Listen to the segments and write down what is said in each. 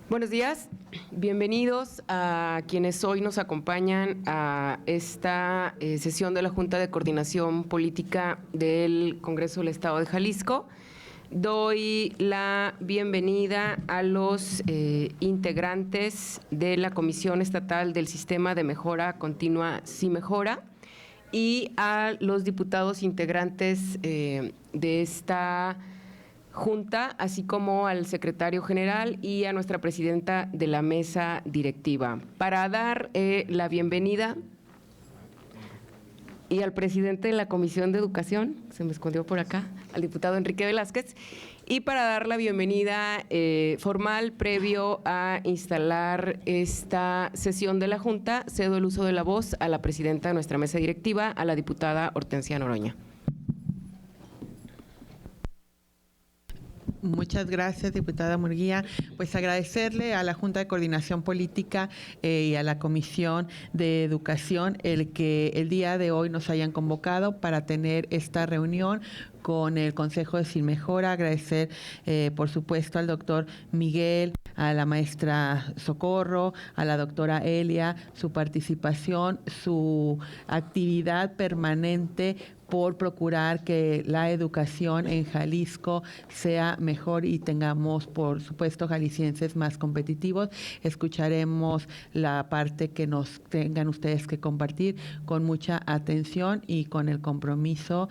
Buenos días, bienvenidos a quienes hoy nos acompañan a esta sesión de la Junta de Coordinación Política del Congreso del Estado de Jalisco. Doy la bienvenida a los integrantes de la Comisión Estatal del Sistema de Mejora Continua CIMejora y a los diputados integrantes de esta Junta, así como al secretario general y a nuestra presidenta de la mesa directiva. Para dar la bienvenida y al presidente de la Comisión de Educación, se me escondió por acá, al diputado Enrique Velázquez, y para dar la bienvenida formal previo a instalar esta sesión de la Junta, cedo el uso de la voz a la presidenta de nuestra mesa directiva, a la diputada Hortensia Noroña. Muchas gracias, diputada Murguía. Pues agradecerle a la Junta de Coordinación Política y a la Comisión de Educación el que el día de hoy nos hayan convocado para tener esta reunión con el Consejo de CIMejora. Agradecer, por supuesto, al doctor Miguel, a la maestra Socorro, a la doctora Elia, su participación, su actividad permanente por procurar que la educación en Jalisco sea mejor y tengamos, por supuesto, jaliscienses más competitivos. Escucharemos la parte que nos tengan ustedes que compartir con mucha atención y con el compromiso,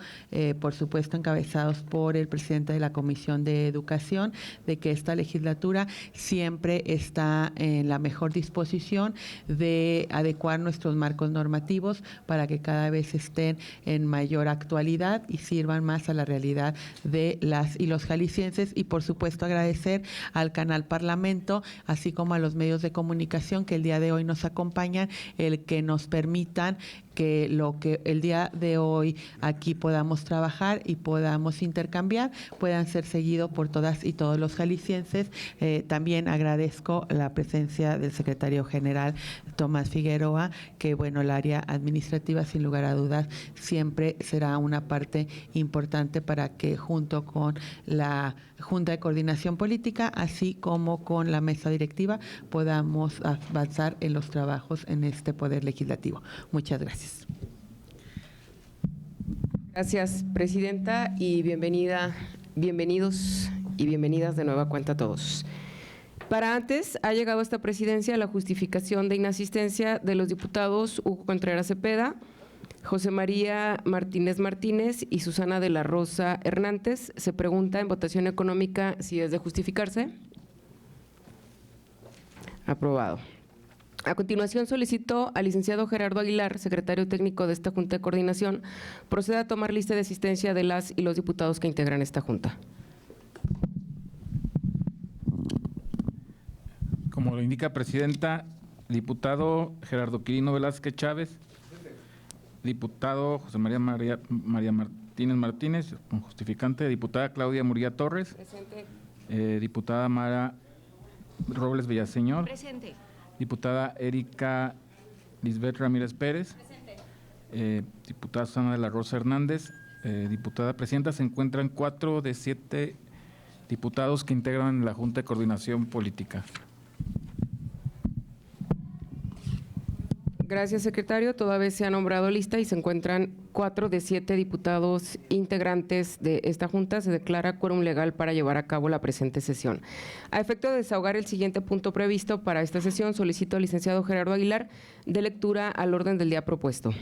por supuesto, encabezados por el presidente de la Comisión de Educación, de que esta legislatura siempre está en la mejor disposición de adecuar nuestros marcos normativos para que cada vez estén en mayor actualidad y sirvan más a la realidad de las y los jaliscienses. Y por supuesto agradecer al canal Parlamento, así como a los medios de comunicación que el día de hoy nos acompañan, el que nos permitan que lo que el día de hoy aquí podamos trabajar y podamos intercambiar puedan ser seguidos por todas y todos los jaliscienses. También agradezco la presencia del secretario general Tomás Figueroa, que bueno, el área administrativa sin lugar a dudas siempre será una parte importante para que junto con la Junta de Coordinación Política, así como con la mesa directiva, podamos avanzar en los trabajos en este Poder Legislativo. Muchas gracias. Gracias, presidenta, y bienvenidos y bienvenidas de nueva cuenta a todos. Para antes, ha llegado a esta presidencia la justificación de inasistencia de los diputados Hugo Contreras Cepeda, José María Martínez Martínez y Susana de la Rosa Hernández. Se pregunta en votación económica si es de justificarse. Aprobado. A continuación, solicito al licenciado Gerardo Aguilar, secretario técnico de esta Junta de Coordinación, proceda a tomar lista de asistencia de las y los diputados que integran esta Junta. Como lo indica presidenta, diputado Gerardo Quirino Velázquez Chávez, diputado José María Martínez Martínez, con justificante, diputada Claudia Murguía Torres, presente. Diputada Mara Robles Villaseñor, presente. Diputada Erika Lisbeth Ramírez Pérez, presente. Diputada Susana de la Rosa Hernández, diputada presidenta. Se encuentran 4 de 7 diputados que integran la Junta de Coordinación Política. Gracias, secretario. Toda vez se ha nombrado lista y se encuentran 4 de 7 diputados integrantes de esta Junta. Se declara quórum legal para llevar a cabo la presente sesión. A efecto de desahogar el siguiente punto previsto para esta sesión, solicito al licenciado Gerardo Aguilar de lectura al orden del día propuesto.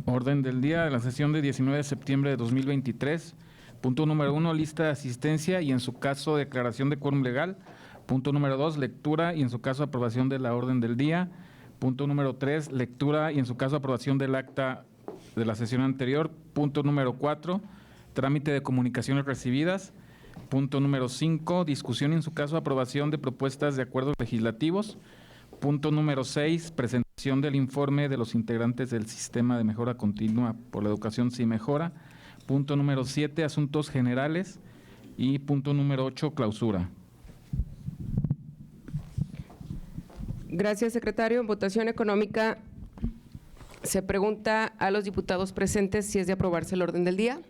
Orden del día de la sesión de 19 de septiembre de 2023. Punto número 1, lista de asistencia y en su caso declaración de quórum legal. Punto número 2, lectura y en su caso aprobación de la orden del día. Punto número 3, lectura y en su caso aprobación del acta de la sesión anterior. Punto número 4, trámite de comunicaciones recibidas. Punto número 5, discusión y en su caso aprobación de propuestas de acuerdos legislativos. Punto número 6, presentación del informe de los integrantes del Sistema de Mejora Continua por la Educación CIMejora. Punto número 7, asuntos generales. Y punto número 8, clausura. Gracias, secretario. En votación económica se pregunta a los diputados presentes si es de aprobarse el orden del día.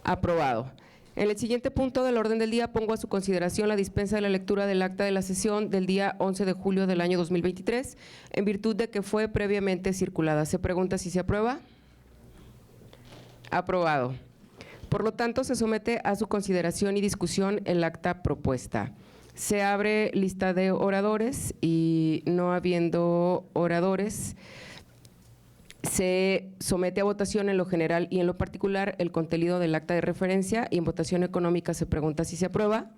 Aprobado. En el siguiente punto del orden del día pongo a su consideración la dispensa de la lectura del acta de la sesión del día 11 de julio del año 2023, en virtud de que fue previamente circulada. Se pregunta si se aprueba. Aprobado. Por lo tanto, se somete a su consideración y discusión el acta propuesta. Se abre lista de oradores y no habiendo oradores, se somete a votación en lo general y en lo particular el contenido del acta de referencia y en votación económica se pregunta si se aprueba.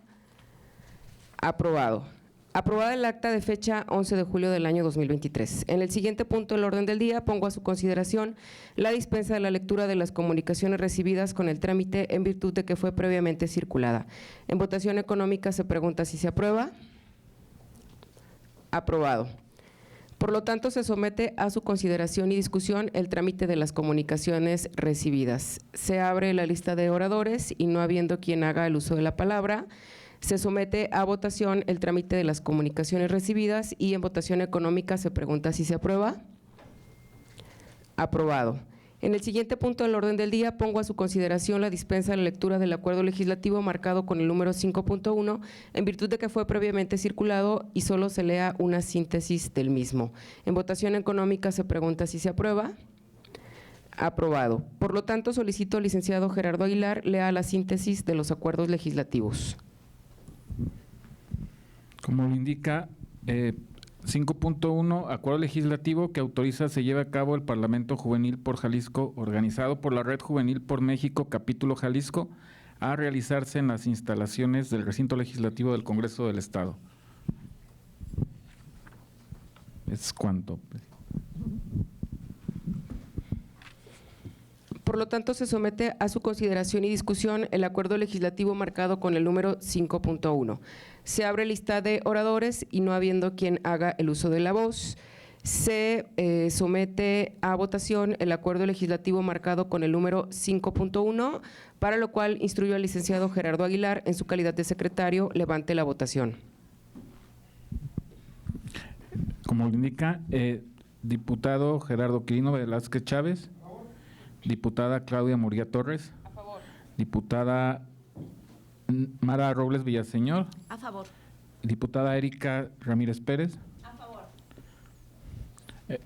Aprobado. Aprobada el acta de fecha 11 de julio del año 2023. En el siguiente punto del orden del día pongo a su consideración la dispensa de la lectura de las comunicaciones recibidas con el trámite en virtud de que fue previamente circulada. En votación económica se pregunta si se aprueba. Aprobado. Por lo tanto, se somete a su consideración y discusión el trámite de las comunicaciones recibidas. Se abre la lista de oradores y no habiendo quien haga el uso de la palabra, se somete a votación el trámite de las comunicaciones recibidas y en votación económica se pregunta si se aprueba. Aprobado. En el siguiente punto del orden del día pongo a su consideración la dispensa de la lectura del acuerdo legislativo marcado con el número 5.1 en virtud de que fue previamente circulado y solo se lea una síntesis del mismo. En votación económica se pregunta si se aprueba. Aprobado. Por lo tanto, solicito al licenciado Gerardo Aguilar lea la síntesis de los acuerdos legislativos. Como lo indica 5.1, acuerdo legislativo que autoriza se lleve a cabo el Parlamento Juvenil por Jalisco, organizado por la Red Juvenil por México, capítulo Jalisco, a realizarse en las instalaciones del recinto legislativo del Congreso del Estado. ¿Es cuánto? Por lo tanto, se somete a su consideración y discusión el acuerdo legislativo marcado con el número 5.1. Se abre lista de oradores y no habiendo quien haga el uso de la voz, se somete a votación el acuerdo legislativo marcado con el número 5.1, para lo cual instruyo al licenciado Gerardo Aguilar, en su calidad de secretario, levante la votación. Como lo indica, diputado Gerardo Quirino Velázquez Chávez. Diputada Claudia Murguía Torres. A favor. Diputada Mara Robles Villaseñor. A favor. Diputada Erika Ramírez Pérez. A favor.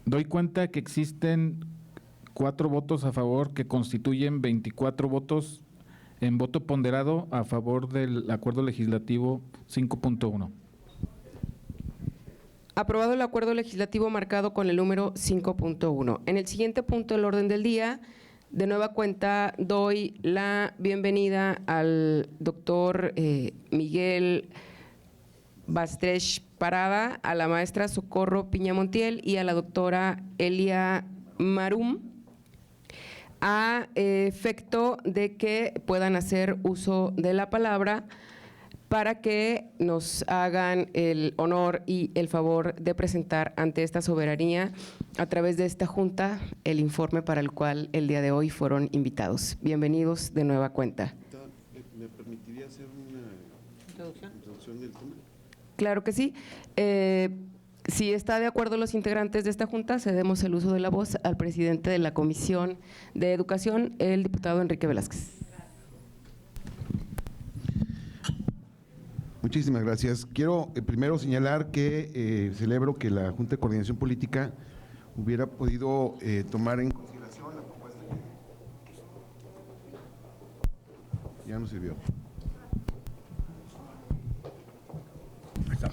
Doy cuenta que existen 4 votos a favor que constituyen 24 votos en voto ponderado a favor del acuerdo legislativo 5.1. Aprobado el acuerdo legislativo marcado con el número 5.1. En el siguiente punto del orden del día, de nueva cuenta, doy la bienvenida al doctor Miguel Bastrech Parada, a la maestra Socorro Piña Montiel y a la doctora Elia Marum, a efecto de que puedan hacer uso de la palabra para que nos hagan el honor y el favor de presentar ante esta soberanía, a través de esta junta, el informe para el cual el día de hoy fueron invitados. Bienvenidos de nueva cuenta. ¿Me permitiría hacer una introducción del tema? Claro que sí. Si está de acuerdo los integrantes de esta junta, cedemos el uso de la voz al presidente de la Comisión de Educación, el diputado Enrique Velázquez. Muchísimas gracias. Quiero primero señalar que celebro que la Junta de Coordinación Política hubiera podido tomar en consideración la propuesta que… Ya no sirvió. Ahí está.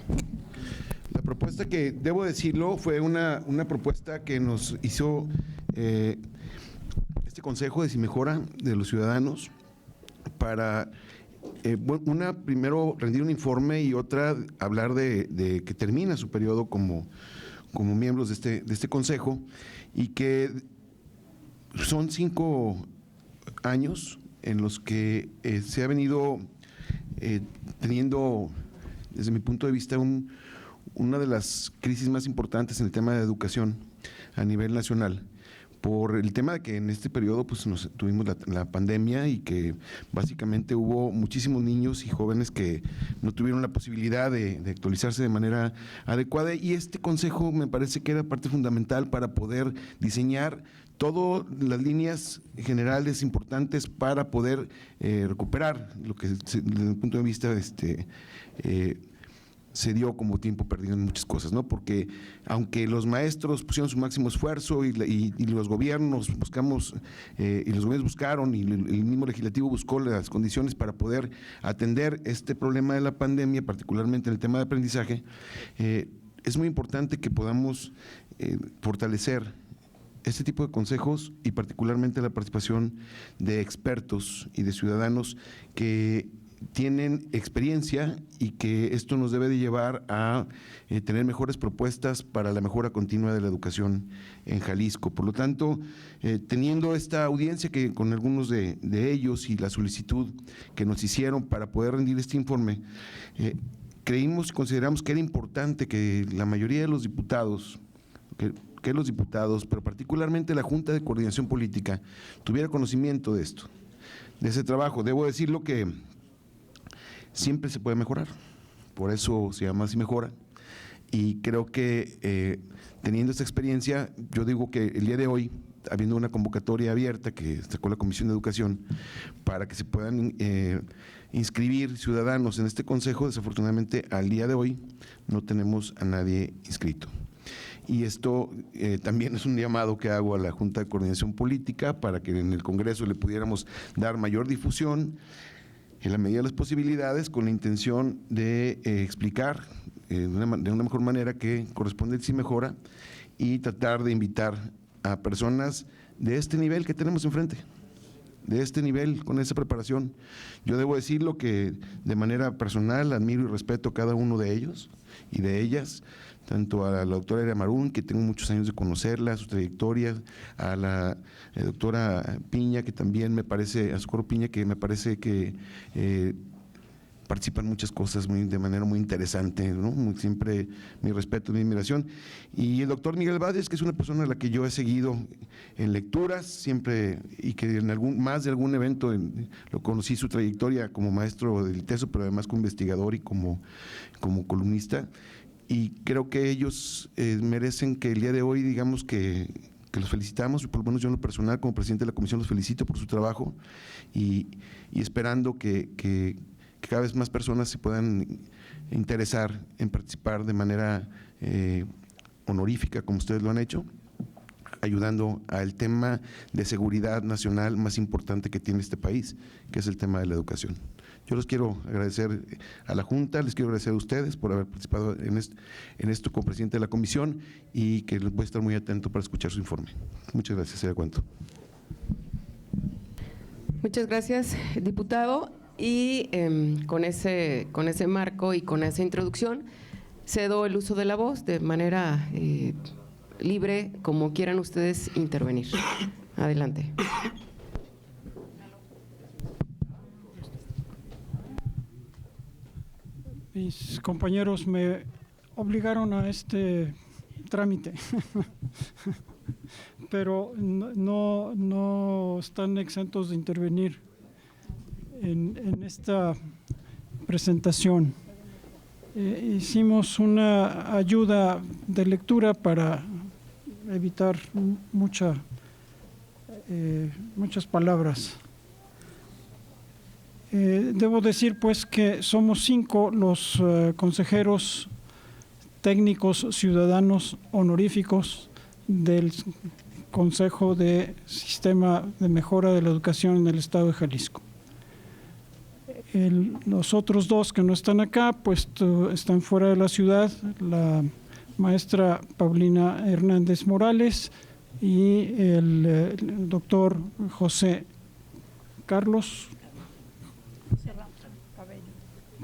La propuesta que, debo decirlo, fue una propuesta que nos hizo este Consejo de Cimejora de los Ciudadanos para… una, primero, rendir un informe y otra, hablar de que termina su periodo como miembros de este consejo y que son 5 años en los que se ha venido teniendo, desde mi punto de vista, una de las crisis más importantes en el tema de educación a nivel nacional, por el tema de que en este periodo pues tuvimos la pandemia y que básicamente hubo muchísimos niños y jóvenes que no tuvieron la posibilidad de actualizarse de manera adecuada, y este consejo me parece que era parte fundamental para poder diseñar todas las líneas generales importantes para poder recuperar lo que desde mi punto de vista se dio como tiempo perdido en muchas cosas, ¿no? Porque aunque los maestros pusieron su máximo esfuerzo y los gobiernos buscamos, y los gobiernos buscaron y el mismo legislativo buscó las condiciones para poder atender este problema de la pandemia, particularmente en el tema de aprendizaje, es muy importante que podamos fortalecer este tipo de consejos y particularmente la participación de expertos y de ciudadanos que tienen experiencia y que esto nos debe de llevar a tener mejores propuestas para la mejora continua de la educación en Jalisco. Por lo tanto, teniendo esta audiencia que con algunos de ellos y la solicitud que nos hicieron para poder rendir este informe, creímos y consideramos que era importante que la mayoría de los diputados, que los diputados, pero particularmente la Junta de Coordinación Política, tuviera conocimiento de esto, de ese trabajo. Debo decirlo que siempre se puede mejorar, por eso se llama Así Mejora, y creo que teniendo esta experiencia, yo digo que el día de hoy, habiendo una convocatoria abierta que sacó la Comisión de Educación para que se puedan inscribir ciudadanos en este consejo, desafortunadamente al día de hoy no tenemos a nadie inscrito. Y esto también es un llamado que hago a la Junta de Coordinación Política para que en el Congreso le pudiéramos dar mayor difusión en la medida de las posibilidades, con la intención de explicar de una mejor manera que corresponde el Sí Mejora y tratar de invitar a personas de este nivel que tenemos enfrente, de este nivel, con esa preparación. Yo debo decirlo que de manera personal admiro y respeto a cada uno de ellos y de ellas, tanto a la doctora Erea Marún, que tengo muchos años de conocerla, su trayectoria, a la doctora Piña, que también me parece, a Socorro Piña, que me parece que participan muchas cosas de manera muy interesante, ¿no? Siempre mi respeto, mi admiración. Y el doctor Miguel Vázquez, que es una persona a la que yo he seguido en lecturas, siempre, y que en más de algún evento lo conocí su trayectoria como maestro del ITESO, pero además como investigador y como columnista. Y creo que ellos merecen que el día de hoy, digamos que los felicitamos, y por lo menos yo en lo personal, como presidente de la comisión, los felicito por su trabajo y esperando que cada vez más personas se puedan interesar en participar de manera honorífica, como ustedes lo han hecho, ayudando al tema de seguridad nacional más importante que tiene este país, que es el tema de la educación. Yo les quiero agradecer a la Junta, les quiero agradecer a ustedes por haber participado en esto como presidente de la comisión y que les voy a estar muy atento para escuchar su informe. Muchas gracias, señor Cuento. Muchas gracias, diputado. Y con ese marco y con esa introducción, cedo el uso de la voz de manera libre, como quieran ustedes intervenir. Adelante. Mis compañeros me obligaron a este trámite, pero no están exentos de intervenir en esta presentación. Hicimos una ayuda de lectura para evitar muchas palabras. Debo decir pues que somos 5 los consejeros técnicos ciudadanos honoríficos del Consejo de Sistema de Mejora de la Educación en el Estado de Jalisco. Los otros 2 que no están acá, pues están fuera de la ciudad, la maestra Paulina Hernández Morales y el doctor José Carlos.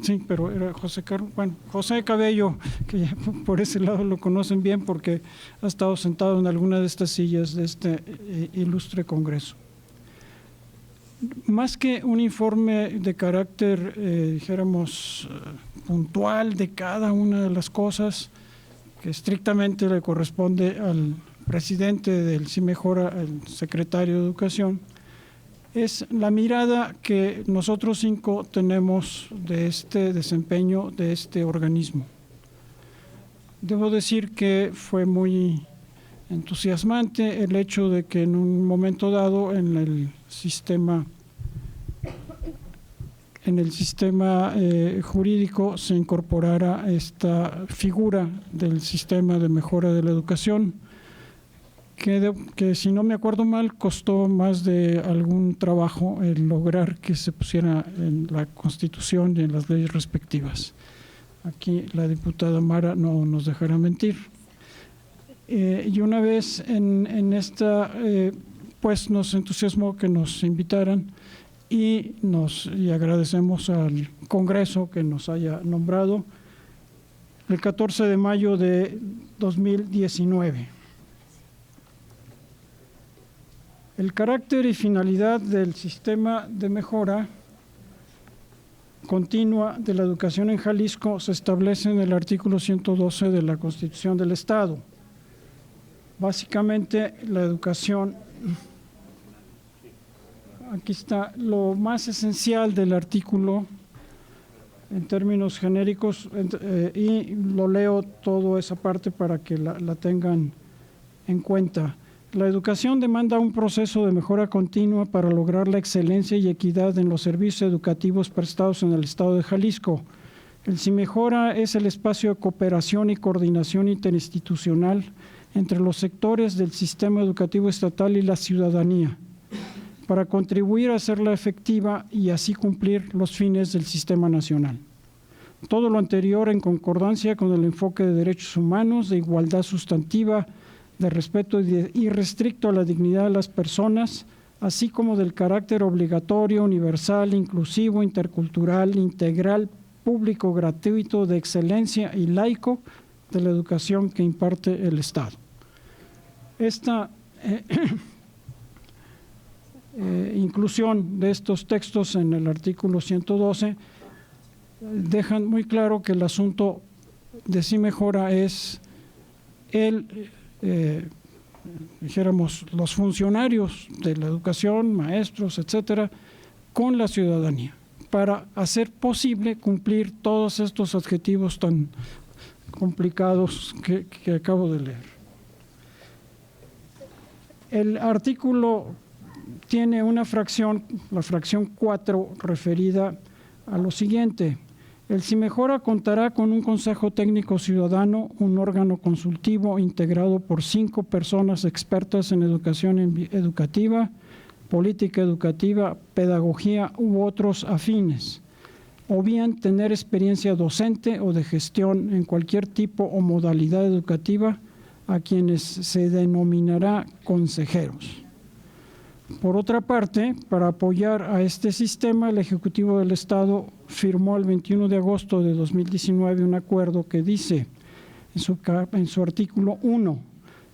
Sí, pero era José Carlos, bueno, José Cabello, que por ese lado lo conocen bien porque ha estado sentado en alguna de estas sillas de este ilustre congreso. Más que un informe de carácter, dijéramos, puntual de cada una de las cosas que estrictamente le corresponde al presidente del Sí Mejora, al secretario de Educación, es la mirada que nosotros 5 tenemos de este desempeño de este organismo. Debo decir que fue muy entusiasmante el hecho de que en un momento dado en el sistema jurídico se incorporara esta figura del sistema de mejora de la educación, que si no me acuerdo mal costó más de algún trabajo el lograr que se pusiera en la Constitución y en las leyes respectivas. Aquí la diputada Mara no nos dejará mentir. Y una vez en esta, pues nos entusiasmó que nos invitaran y agradecemos al Congreso que nos haya nombrado el 14 de mayo de 2019. El carácter y finalidad del sistema de mejora continua de la educación en Jalisco se establece en el artículo 112 de la Constitución del Estado. Básicamente, la educación, aquí está lo más esencial del artículo en términos genéricos, y lo leo toda esa parte para que la tengan en cuenta. La educación demanda un proceso de mejora continua para lograr la excelencia y equidad en los servicios educativos prestados en el Estado de Jalisco. El CIMejora es el espacio de cooperación y coordinación interinstitucional entre los sectores del sistema educativo estatal y la ciudadanía, para contribuir a hacerla efectiva y así cumplir los fines del sistema nacional. Todo lo anterior en concordancia con el enfoque de derechos humanos, de igualdad sustantiva, de respeto irrestricto a la dignidad de las personas, así como del carácter obligatorio, universal, inclusivo, intercultural, integral, público, gratuito, de excelencia y laico de la educación que imparte el Estado. Esta inclusión de estos textos en el artículo 112 dejan muy claro que el asunto de CIMejora es dijéramos, los funcionarios de la educación, maestros, etcétera, con la ciudadanía, para hacer posible cumplir todos estos objetivos tan complicados que acabo de leer. El artículo tiene una fracción, la fracción 4, referida a lo siguiente: el CIMejora contará con un Consejo Técnico Ciudadano, un órgano consultivo integrado por 5 personas expertas en educación educativa, política educativa, pedagogía u otros afines, o bien tener experiencia docente o de gestión en cualquier tipo o modalidad educativa, a quienes se denominará consejeros. Por otra parte, para apoyar a este sistema, el Ejecutivo del Estado firmó el 21 de agosto de 2019 un acuerdo que dice, en su artículo 1,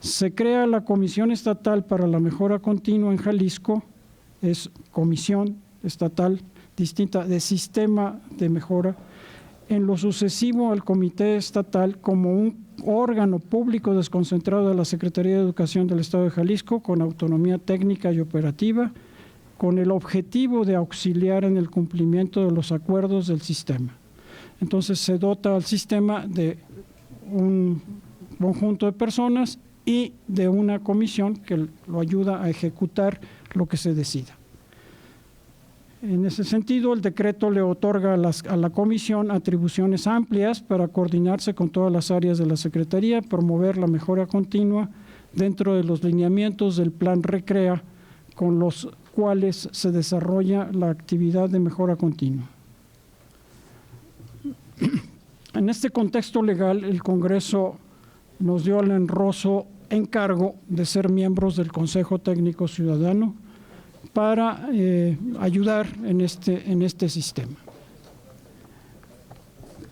se crea la Comisión Estatal para la Mejora Continua en Jalisco, es comisión estatal distinta de sistema de mejora, en lo sucesivo al Comité Estatal como un órgano público desconcentrado de la Secretaría de Educación del Estado de Jalisco, con autonomía técnica y operativa, con el objetivo de auxiliar en el cumplimiento de los acuerdos del sistema. Entonces se dota al sistema de un conjunto de personas y de una comisión que lo ayuda a ejecutar lo que se decida. En ese sentido, el decreto le otorga a la comisión atribuciones amplias para coordinarse con todas las áreas de la Secretaría, promover la mejora continua dentro de los lineamientos del Plan Recrea, con los cuales se desarrolla la actividad de mejora continua. En este contexto legal, el Congreso nos dio el honroso encargo de ser miembros del Consejo Técnico Ciudadano para ayudar en este sistema.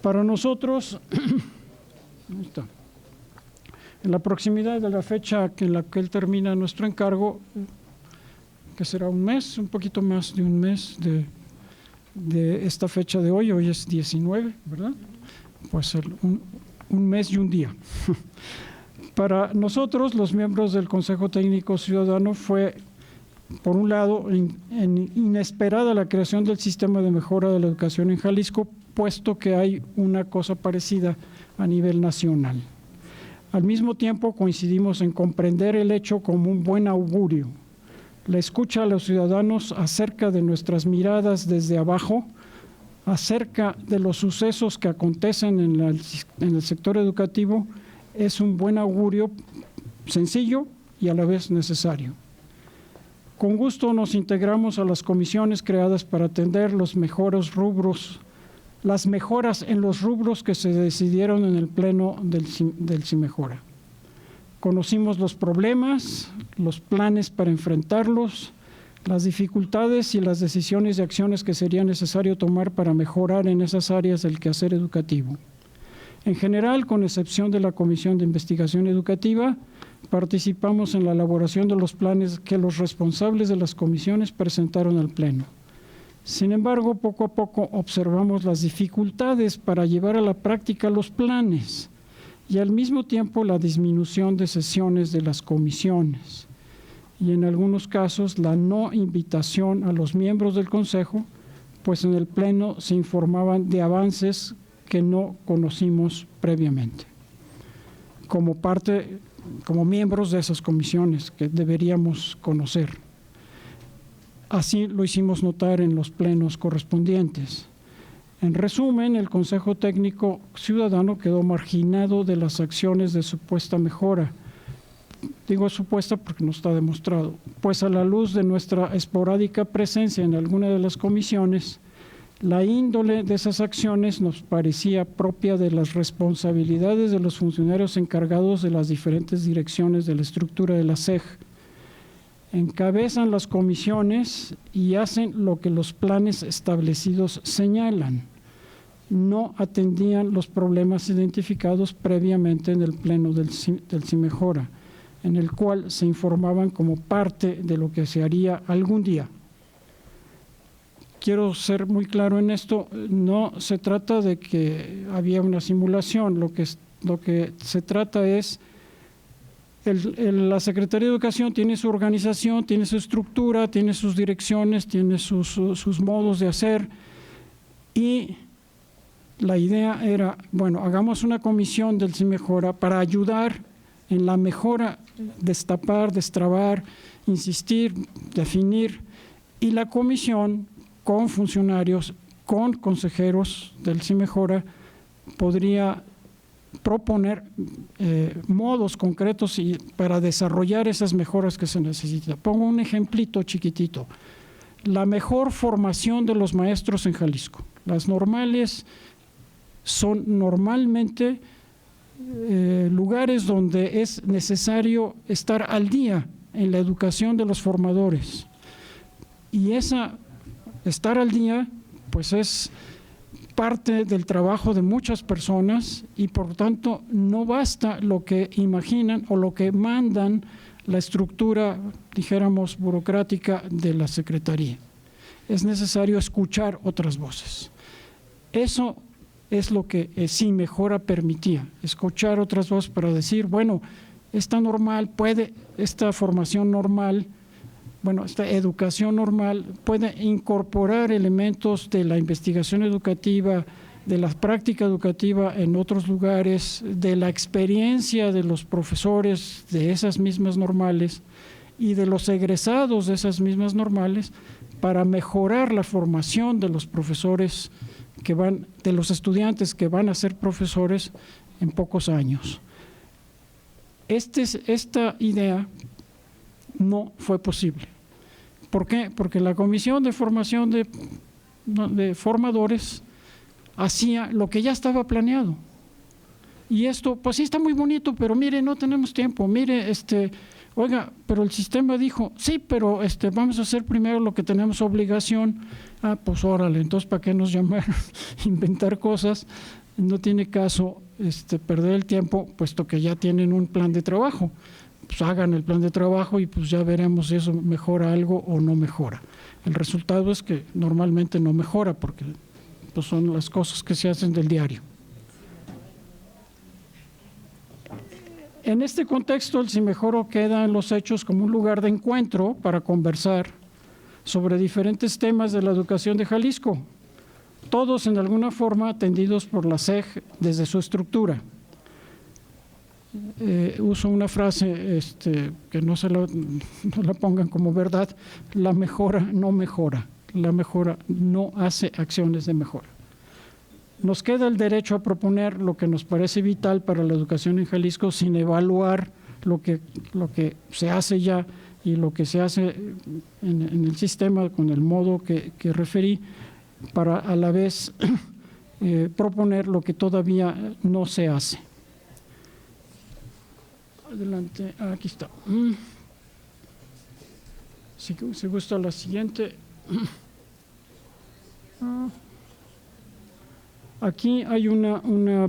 Para nosotros, en la proximidad de la fecha en la que él termina nuestro encargo, que será un mes, un poquito más de un mes de esta fecha de hoy es 19, ¿verdad? Pues un mes y un día. Para nosotros, los miembros del Consejo Técnico Ciudadano, fue, por un lado, inesperada la creación del sistema de mejora de la educación en Jalisco, puesto que hay una cosa parecida a nivel nacional. Al mismo tiempo coincidimos en comprender el hecho como un buen augurio. La escucha a los ciudadanos acerca de nuestras miradas desde abajo, acerca de los sucesos que acontecen en el sector educativo, es un buen augurio sencillo y a la vez necesario. Con gusto nos integramos a las comisiones creadas para atender las mejoras en los rubros que se decidieron en el pleno del CIMEJORA. Conocimos los problemas, los planes para enfrentarlos, las dificultades y las decisiones y acciones que sería necesario tomar para mejorar en esas áreas del quehacer educativo. En general, con excepción de la Comisión de Investigación Educativa, participamos en la elaboración de los planes que los responsables de las comisiones presentaron al Pleno. Sin embargo, poco a poco observamos las dificultades para llevar a la práctica los planes y al mismo tiempo la disminución de sesiones de las comisiones y en algunos casos la no invitación a los miembros del Consejo, pues en el Pleno se informaban de avances que no conocimos previamente, como miembros de esas comisiones que deberíamos conocer. Así lo hicimos notar en los plenos correspondientes. En resumen, el Consejo Técnico Ciudadano quedó marginado de las acciones de supuesta mejora. Digo supuesta porque no está demostrado, pues a la luz de nuestra esporádica presencia en alguna de las comisiones, la índole de esas acciones nos parecía propia de las responsabilidades de los funcionarios encargados de las diferentes direcciones de la estructura de la SEG. Encabezan las comisiones y hacen lo que los planes establecidos señalan. No atendían los problemas identificados previamente en el pleno del CIMEJORA, en el cual se informaban como parte de lo que se haría algún día. Quiero ser muy claro en esto, no se trata de que había una simulación, lo que se trata es, la Secretaría de Educación tiene su organización, tiene su estructura, tiene sus direcciones, tiene sus modos de hacer y la idea era, bueno, hagamos una comisión del CIMEJORA para ayudar en la mejora, destapar, destrabar, insistir, definir y la comisión con funcionarios, con consejeros del CIMEJORA, podría proponer modos concretos para desarrollar esas mejoras que se necesitan. Pongo un ejemplito chiquitito. La mejor formación de los maestros en Jalisco. Las normales son normalmente lugares donde es necesario estar al día en la educación de los formadores. Y estar al día, pues es parte del trabajo de muchas personas y por tanto no basta lo que imaginan o lo que mandan la estructura, dijéramos, burocrática de la Secretaría. Es necesario escuchar otras voces. Eso es lo que CIMEJORA permitía, escuchar otras voces para decir, bueno, esta formación normal, bueno, esta educación normal puede incorporar elementos de la investigación educativa, de la práctica educativa en otros lugares, de la experiencia de los profesores de esas mismas normales y de los egresados de esas mismas normales para mejorar la formación de los profesores de los estudiantes que van a ser profesores en pocos años. Esta idea no fue posible. ¿Por qué? Porque la Comisión de Formación de Formadores hacía lo que ya estaba planeado. Y esto, pues sí está muy bonito, pero mire, no tenemos tiempo, mire, oiga, pero el sistema dijo, sí, pero vamos a hacer primero lo que tenemos obligación. Ah, pues órale, entonces ¿para qué nos llamaron? Inventar cosas, no tiene caso perder el tiempo, puesto que ya tienen un plan de trabajo. Pues hagan el plan de trabajo y pues ya veremos si eso mejora algo o no mejora. El resultado es que normalmente no mejora porque pues son las cosas que se hacen del diario. En este contexto, el CIMEJORA queda en los hechos como un lugar de encuentro para conversar sobre diferentes temas de la educación de Jalisco, todos en alguna forma atendidos por la SEG desde su estructura. uso una frase que no la pongan como verdad: la mejora no mejora, la mejora no hace acciones de mejora. Nos queda el derecho a proponer lo que nos parece vital para la educación en Jalisco sin evaluar lo que se hace ya y lo que se hace en el sistema con el modo que referí, para a la vez proponer lo que todavía no se hace. Adelante, aquí está. Si gusta la siguiente. Aquí hay una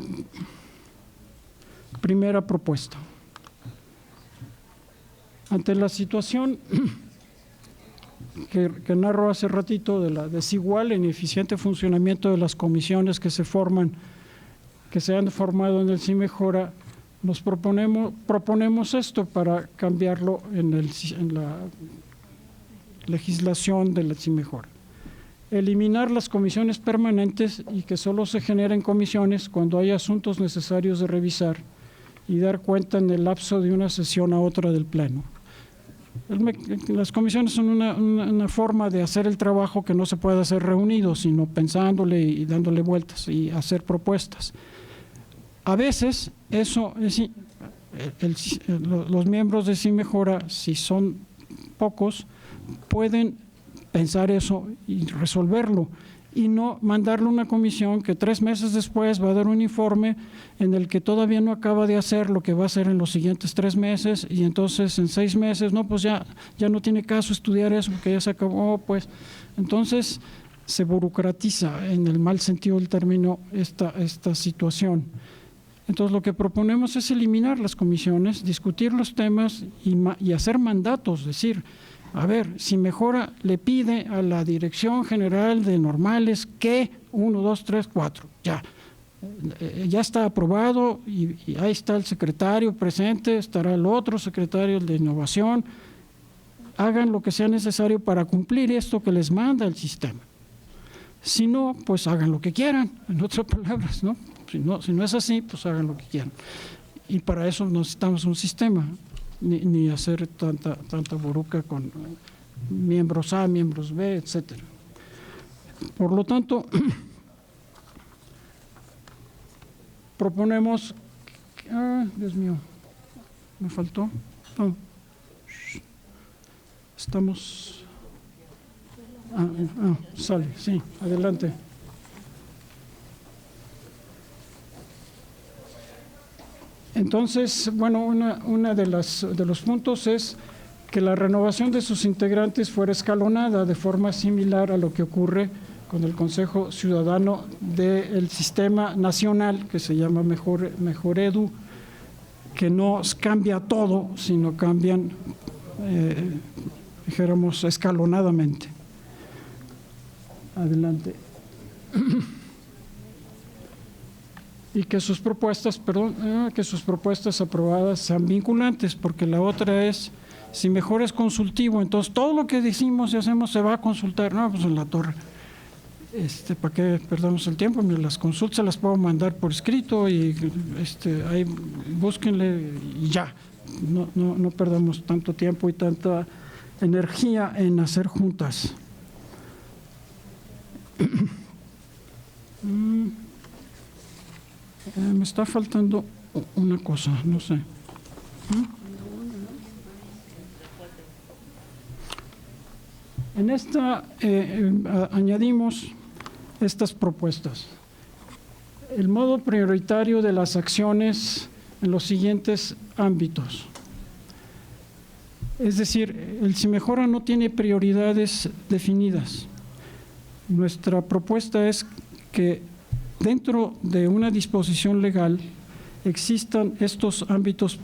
primera propuesta. Ante la situación que narro hace ratito de la desigual e ineficiente funcionamiento de las comisiones que se han formado en el CIMEJORA, nos proponemos esto para cambiarlo en la legislación de la CIMEJORA. Eliminar las comisiones permanentes y que solo se generen comisiones cuando hay asuntos necesarios de revisar y dar cuenta en el lapso de una sesión a otra del Pleno. Las comisiones son una forma de hacer el trabajo que no se puede hacer reunido, sino pensándole y dándole vueltas y hacer propuestas. A veces eso los miembros de CIMEJORA, si son pocos, pueden pensar eso y resolverlo, y no mandarle una comisión que 3 meses después va a dar un informe en el que todavía no acaba de hacer lo que va a hacer en los siguientes 3 meses, y entonces en 6 meses, no, pues ya no tiene caso estudiar eso porque ya se acabó, pues. Entonces se burocratiza, en el mal sentido del término, esta situación. Entonces lo que proponemos es eliminar las comisiones, discutir los temas y hacer mandatos, decir, a ver, CIMEJORA le pide a la Dirección General de Normales que 1, 2, 3, 4, ya está aprobado y ahí está el secretario presente, estará el otro secretario, el de Innovación, hagan lo que sea necesario para cumplir esto que les manda el sistema. Si no, pues hagan lo que quieran, en otras palabras, ¿no? Si no es así, pues hagan lo que quieran. Y para eso necesitamos un sistema. Ni hacer tanta buruca con miembros A, miembros B, etcétera. Por lo tanto, proponemos, Dios mío, me faltó. No. Estamos. Sale, sí, adelante. Entonces, bueno, una de los puntos es que la renovación de sus integrantes fuera escalonada de forma similar a lo que ocurre con el Consejo Ciudadano del Sistema Nacional, que se llama Mejor Edu, que no cambia todo, sino cambian, dijéramos, escalonadamente. Adelante. Y que sus propuestas, aprobadas sean vinculantes, porque la otra es, si mejor es consultivo, entonces todo lo que decimos y hacemos se va a consultar. No, pues en la torre. ¿Para qué perdamos el tiempo? Las consultas las puedo mandar por escrito y ahí búsquenle y ya. No perdamos tanto tiempo y tanta energía en hacer juntas. Me está faltando una cosa, no sé. En esta añadimos estas propuestas. El modo prioritario de las acciones en los siguientes ámbitos. Es decir, el CIMEJORA no tiene prioridades definidas. Nuestra propuesta es que dentro de una disposición legal existan estos ámbitos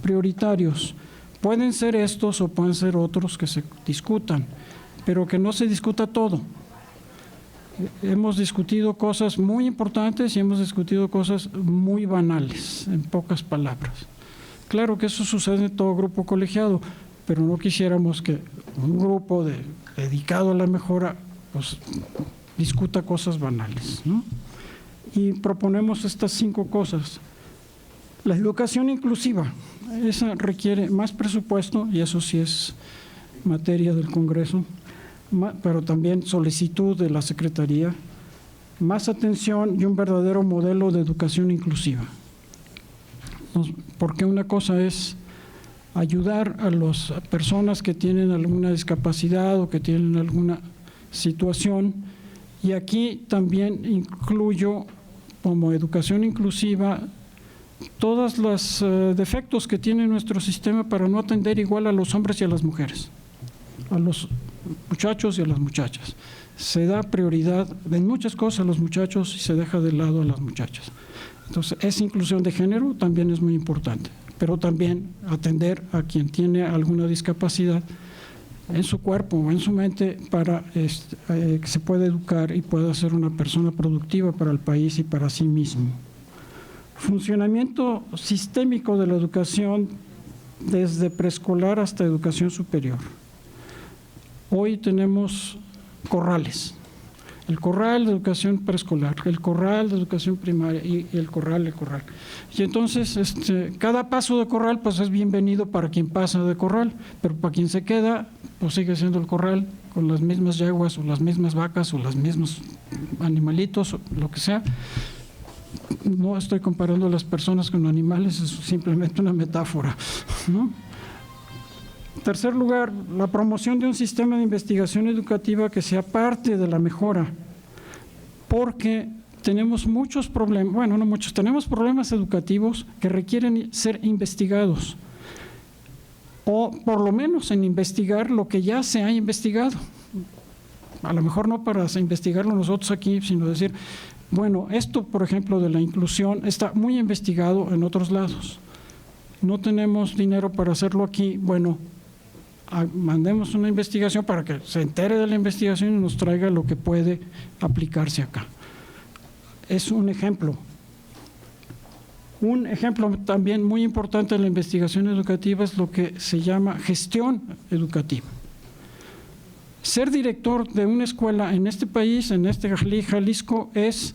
prioritarios. Pueden ser estos o pueden ser otros que se discutan, pero que no se discuta todo. Hemos discutido cosas muy importantes y hemos discutido cosas muy banales, en pocas palabras. Claro que eso sucede en todo grupo colegiado, pero no quisiéramos que un grupo dedicado a la mejora pues, discuta cosas banales, ¿no? Y proponemos estas 5 cosas. La educación inclusiva, esa requiere más presupuesto, y eso sí es materia del Congreso, pero también solicitud de la Secretaría, más atención y un verdadero modelo de educación inclusiva. Porque una cosa es ayudar a las personas que tienen alguna discapacidad o que tienen alguna situación, y aquí también incluyo como educación inclusiva todos los defectos que tiene nuestro sistema para no atender igual a los hombres y a las mujeres, a los muchachos y a las muchachas. Se da prioridad en muchas cosas a los muchachos y se deja de lado a las muchachas. Entonces, esa inclusión de género también es muy importante, pero también atender a quien tiene alguna discapacidad en su cuerpo o en su mente para que se pueda educar y pueda ser una persona productiva para el país y para sí mismo. Funcionamiento sistémico de la educación desde preescolar hasta educación superior. Hoy tenemos corrales. El corral de educación preescolar, el corral de educación primaria y el corral. Y entonces cada paso de corral pues es bienvenido para quien pasa de corral, pero para quien se queda pues sigue siendo el corral con las mismas yeguas o las mismas vacas o los mismos animalitos o lo que sea. No estoy comparando a las personas con animales, es simplemente una metáfora, ¿no? En tercer lugar, la promoción de un sistema de investigación educativa que sea parte de la mejora, porque tenemos muchos problemas, bueno, no muchos, tenemos problemas educativos que requieren ser investigados, o por lo menos en investigar lo que ya se ha investigado. A lo mejor no para investigarlo nosotros aquí, sino decir, bueno, esto, por ejemplo, de la inclusión está muy investigado en otros lados. No tenemos dinero para hacerlo aquí, bueno, mandemos una investigación para que se entere de la investigación y nos traiga lo que puede aplicarse acá. Es un ejemplo. Un ejemplo también muy importante de la investigación educativa es lo que se llama gestión educativa. Ser director de una escuela en este país, en este Jalisco, es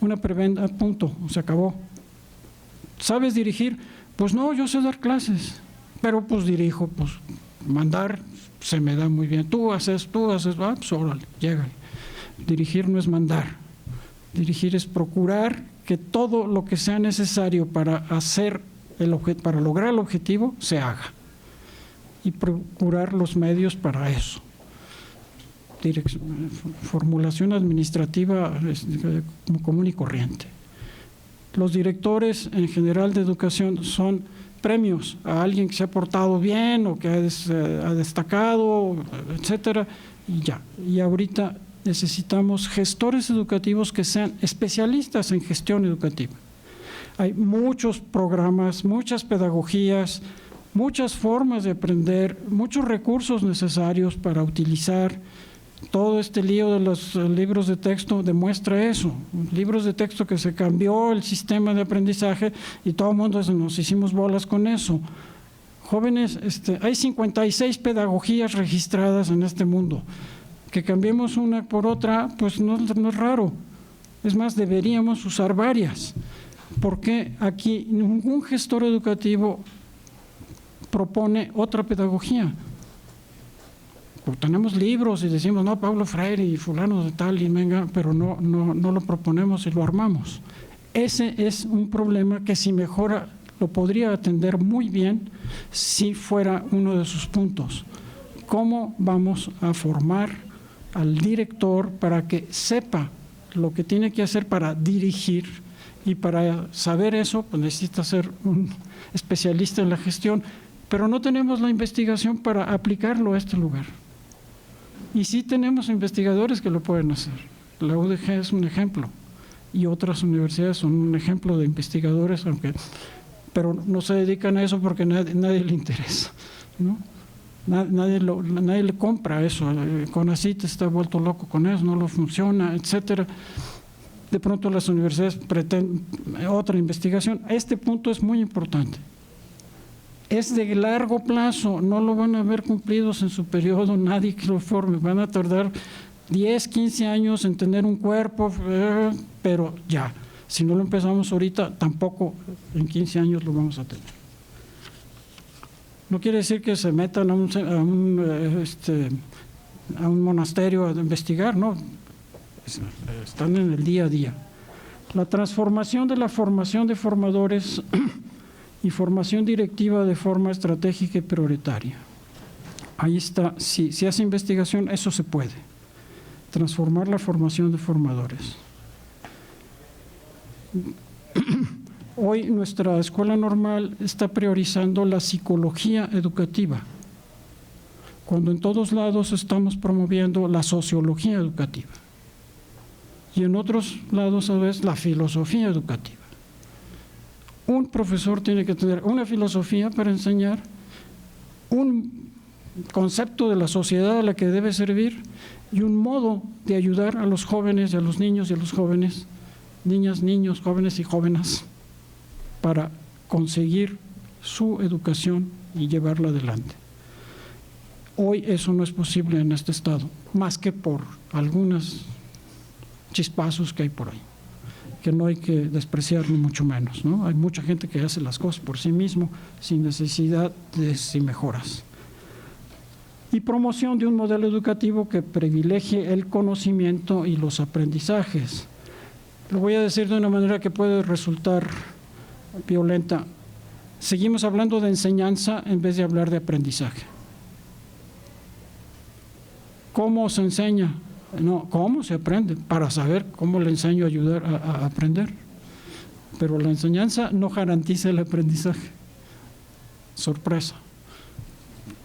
una prebenda, punto, se acabó. ¿Sabes dirigir? Pues no, yo sé dar clases, pero pues dirijo, pues mandar se me da muy bien. Tú haces, pues órale, llégale. Dirigir no es mandar. Dirigir es procurar que todo lo que sea necesario para para lograr el objetivo se haga y procurar los medios para eso. Formulación administrativa común y corriente. Los directores en general de educación son premios a alguien que se ha portado bien o que ha destacado, etcétera, y ya. Y ahorita necesitamos gestores educativos que sean especialistas en gestión educativa. Hay muchos programas, muchas pedagogías, muchas formas de aprender, muchos recursos necesarios para utilizar. Todo este lío de los libros de texto demuestra eso. Libros de texto que se cambió el sistema de aprendizaje y todo el mundo nos hicimos bolas con eso. Jóvenes, hay 56 pedagogías registradas en este mundo. Que cambiemos una por otra, pues no es raro. Es más, deberíamos usar varias. Porque aquí ningún gestor educativo propone otra pedagogía. Tenemos libros y decimos, no, Paulo Freire y fulano de tal, y venga, pero no lo proponemos y lo armamos. Ese es un problema que si mejora lo podría atender muy bien si fuera uno de sus puntos. ¿Cómo vamos a formar al director para que sepa lo que tiene que hacer para dirigir? Y para saber eso, pues necesita ser un especialista en la gestión, pero no tenemos la investigación para aplicarlo a este lugar. Y sí tenemos investigadores que lo pueden hacer. La UDG es un ejemplo y otras universidades son un ejemplo de investigadores, pero no se dedican a eso porque nadie le interesa, ¿no? Nadie le compra eso. CONACYT está vuelto loco con eso, no lo funciona, etcétera. De pronto las universidades pretenden otra investigación. Este punto es muy importante. Es de largo plazo, no lo van a ver cumplidos en su periodo, nadie que lo forme. Van a tardar 10, 15 años en tener un cuerpo, pero ya. Si no lo empezamos ahorita, tampoco en 15 años lo vamos a tener. No quiere decir que se metan a un monasterio a investigar, no. Están en el día a día. La transformación de la formación de formadores y formación directiva de forma estratégica y prioritaria. Ahí está, si se hace investigación, eso se puede. Transformar la formación de formadores. Hoy nuestra escuela normal está priorizando la psicología educativa, cuando en todos lados estamos promoviendo la sociología educativa. Y en otros lados, a veces, la filosofía educativa. Un profesor tiene que tener una filosofía para enseñar, un concepto de la sociedad a la que debe servir y un modo de ayudar a los jóvenes y a los niños y a los jóvenes, niñas, niños, jóvenes y jóvenes, para conseguir su educación y llevarla adelante. Hoy eso no es posible en este estado, más que por algunos chispazos que hay por ahí, que no hay que despreciar ni mucho menos, ¿no? Hay mucha gente que hace las cosas por sí mismo sin necesidad de mejoras. Y promoción de un modelo educativo que privilegie el conocimiento y los aprendizajes. Lo voy a decir de una manera que puede resultar violenta. Seguimos hablando de enseñanza en vez de hablar de aprendizaje. ¿Cómo se enseña? No, ¿cómo se aprende? Para saber cómo le enseño a ayudar a aprender. Pero la enseñanza no garantiza el aprendizaje. Sorpresa.